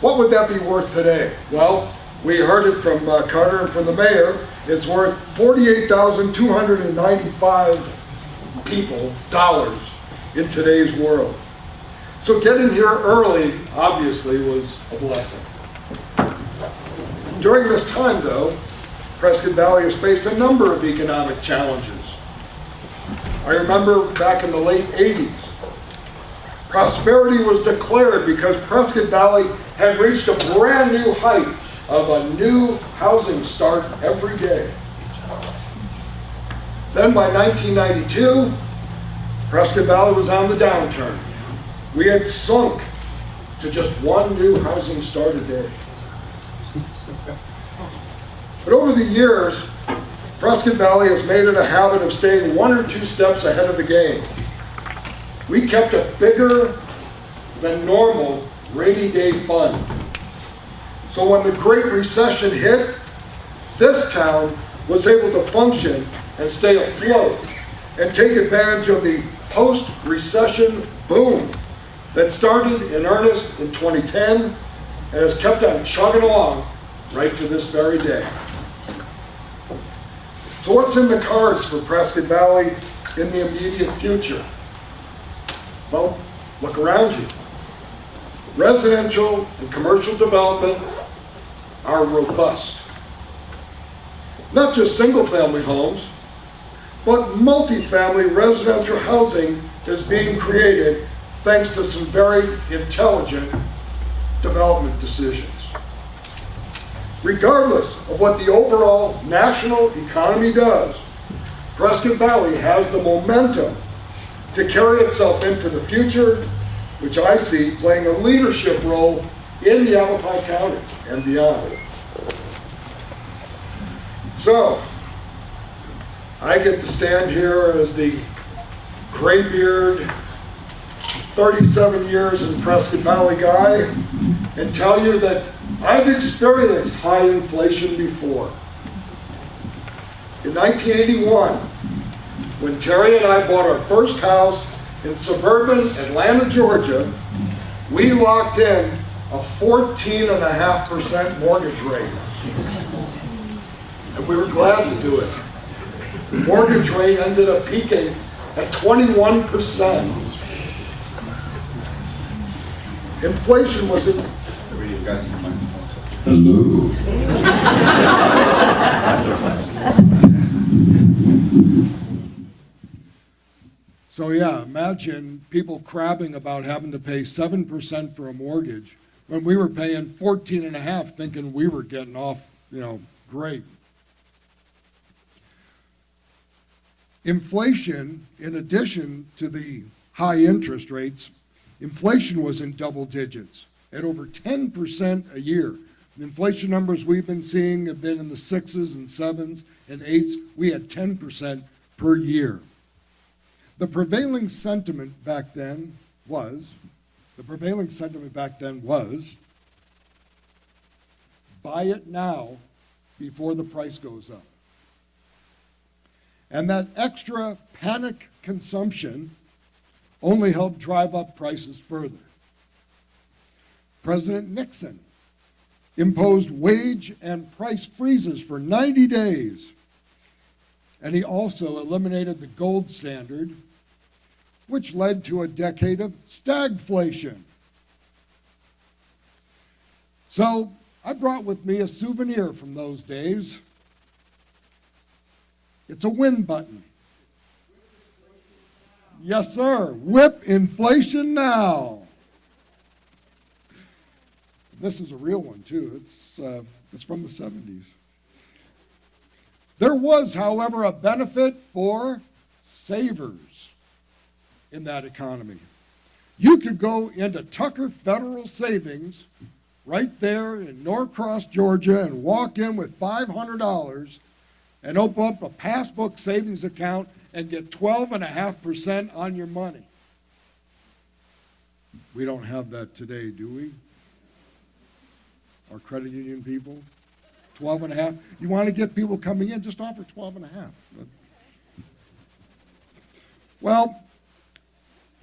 What would that be worth today? Well, we heard it from Carter and from the mayor. It's worth $48,295 dollars in today's world. So getting here early, obviously, was a blessing. During this time, though, Prescott Valley has faced a number of economic challenges. I remember back in the late 80s, prosperity was declared because Prescott Valley had reached a brand new height of a new housing start every day. Then by 1992, Prescott Valley was on the downturn. We had sunk to just one new housing start a day. But over the years, Prescott Valley has made it a habit of staying one or two steps ahead of the game. We kept a bigger than normal rainy day fund. So when the Great Recession hit, this town was able to function and stay afloat and take advantage of the post-recession boom that started in earnest in 2010 and has kept on chugging along right to this very day. So what's in the cards for Prescott Valley in the immediate future? Well, look around you. Residential and commercial development are robust. Not just single-family homes, but multi-family residential housing is being created thanks to some very intelligent development decisions. Regardless of what the overall national economy does, Prescott Valley has the momentum to carry itself into the future, which I see playing a leadership role in Yavapai County and beyond. So, I get to stand here as the graybeard, 37 years in Prescott Valley guy and tell you that I've experienced high inflation before. In 1981, when Terry and I bought our first house in suburban Atlanta, Georgia, we locked in a 14.5% mortgage rate. And we were glad to do it. The mortgage rate ended up peaking at 21%. Inflation was in... Hello. So yeah, imagine people crabbing about having to pay 7% for a mortgage when we were paying 14.5%, thinking we were getting off, great. Inflation, in addition to the high interest rates, inflation was in double digits at over 10% a year. The inflation numbers we've been seeing have been in the 6s and 7s and 8s. We had 10% per year. The prevailing sentiment back then was, buy it now before the price goes up. And that extra panic consumption only helped drive up prices further. President Nixon imposed wage and price freezes for 90 days. And he also eliminated the gold standard, which led to a decade of stagflation. So I brought with me a souvenir from those days. It's a win button. Yes, sir. Whip inflation now. This is a real one, too. It's from the 70s. There was, however, a benefit for savers in that economy. You could go into Tucker Federal Savings right there in Norcross, Georgia, and walk in with $500 and open up a passbook savings account and get 12.5% on your money. We don't have that today, do we? Our credit union people, 12.5. You want to get people coming in, just offer 12.5. Well,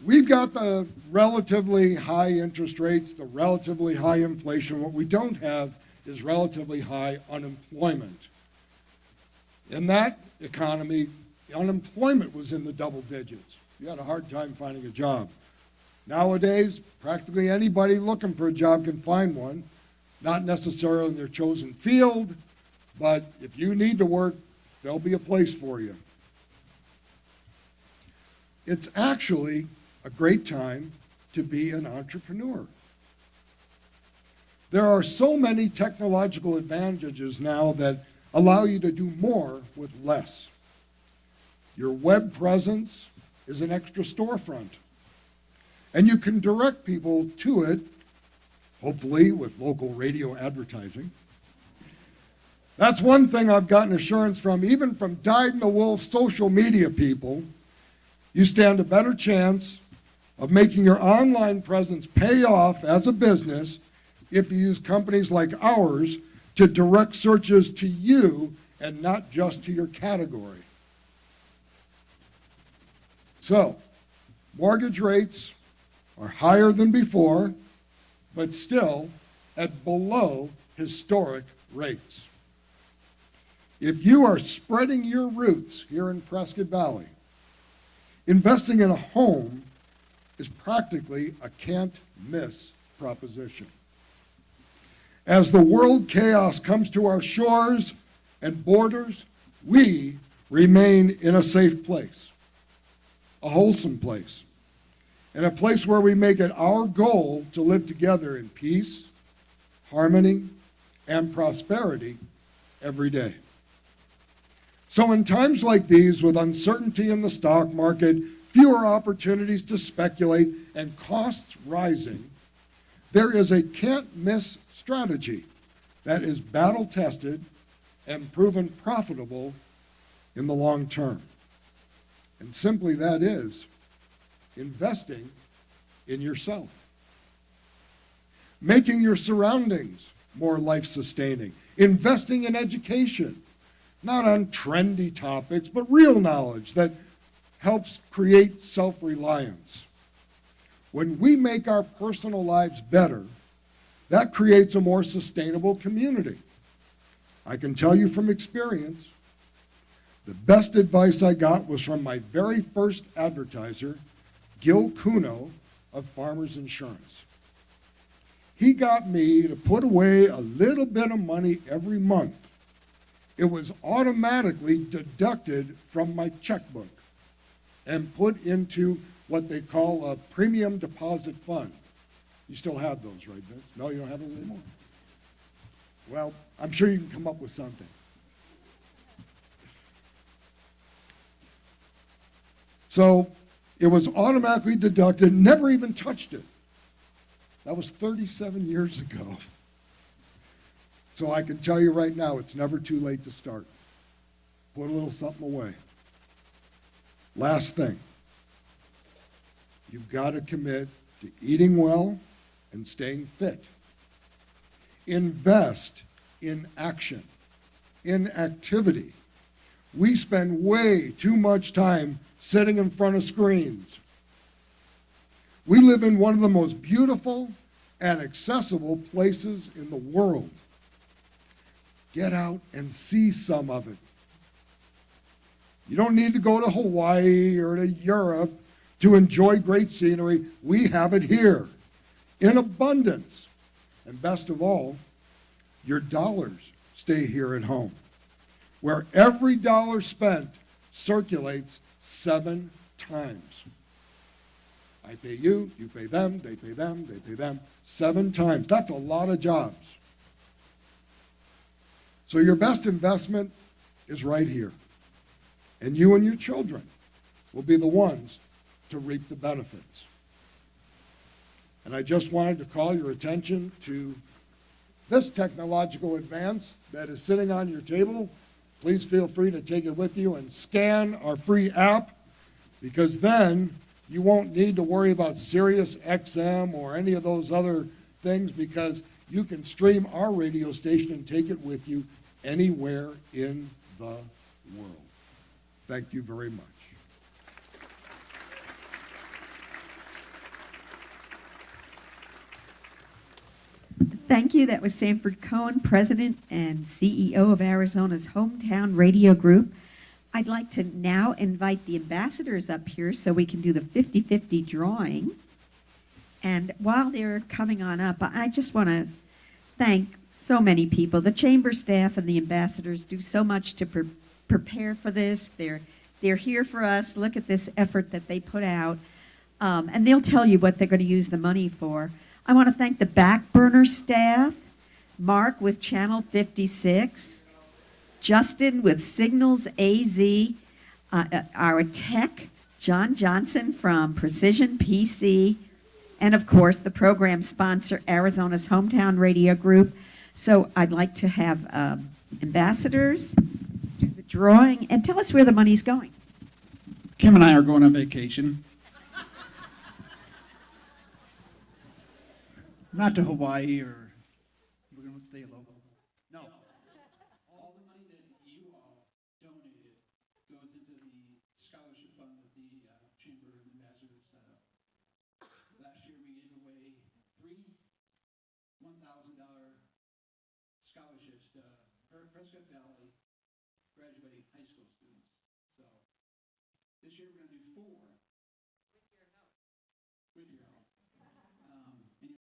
we've got the relatively high interest rates, the relatively high inflation. What we don't have is relatively high unemployment. In that economy, unemployment was in the double digits. You had a hard time finding a job. Nowadays, practically anybody looking for a job can find one, not necessarily in their chosen field, but if you need to work, there'll be a place for you. It's actually a great time to be an entrepreneur. There are so many technological advantages now that allow you to do more with less. Your web presence is an extra storefront, and you can direct people to it, hopefully with local radio advertising. That's one thing I've gotten assurance from, even from dyed-in-the-wool social media people. You stand a better chance of making your online presence pay off as a business if you use companies like ours to direct searches to you and not just to your category. So, mortgage rates are higher than before, but still at below historic rates. If you are spreading your roots here in Prescott Valley, investing in a home is practically a can't-miss proposition. As the world chaos comes to our shores and borders, we remain in a safe place, a wholesome place, and a place where we make it our goal to live together in peace, harmony, and prosperity every day. So in times like these, with uncertainty in the stock market, fewer opportunities to speculate, and costs rising, there is a can't-miss strategy that is battle-tested and proven profitable in the long term. And simply that is investing in yourself. Making your surroundings more life-sustaining. Investing in education, not on trendy topics, but real knowledge that helps create self-reliance. When we make our personal lives better, that creates a more sustainable community. I can tell you from experience, the best advice I got was from my very first advertiser, Gil Cuno of Farmers Insurance. He got me to put away a little bit of money every month. It was automatically deducted from my checkbook and put into what they call a premium deposit fund. You still have those, right, Vince? No, you don't have them anymore? Well, I'm sure you can come up with something. So it was automatically deducted, never even touched it. That was 37 years ago. So I can tell you right now, it's never too late to start. Put a little something away. Last thing, you've got to commit to eating well and staying fit. Invest in action. inactivity. We spend way too much time sitting in front of screens. We live in one of the most beautiful and accessible places in the world. Get out and see some of it. You don't need to go to Hawaii or to Europe to enjoy great scenery. We have it here in abundance. And best of all, your dollars stay here at home, where every dollar spent circulates 7 times. I pay you, you pay them, they pay them, they pay them, 7 times. That's a lot of jobs. So your best investment is right here. And you and your children will be the ones to reap the benefits. And I just wanted to call your attention to this technological advance that is sitting on your table. Please feel free to take it with you and scan our free app, because then you won't need to worry about Sirius XM or any of those other things, because you can stream our radio station and take it with you anywhere in the world. Thank you very much. Thank you. That was Sanford Cohen, President and CEO of Arizona's Hometown Radio Group. I'd like to now invite the ambassadors up here so we can do the 50-50 drawing. And while they're coming on up, I just want to thank so many people. The chamber staff and the ambassadors do so much to prepare for this. They're here for us. Look at this effort that they put out. And they'll tell you what they're going to use the money for. I want to thank the Backburner staff, Mark with Channel 56, Justin with Signals AZ, our tech, John Johnson from Precision PC, and of course the program sponsor, Arizona's Hometown Radio Group. So I'd like to have ambassadors do the drawing and tell us where the money's going. Kim and I are going on vacation. Not to Hawaii, or we're going to stay local. No. All the money that you all donated goes into the scholarship fund that the Chamber of Ambassadors set up. Last year we gave away 3 $1,000 scholarships to Prescott Valley graduating high school students. So this year we're going to do 4. With your help. With your help.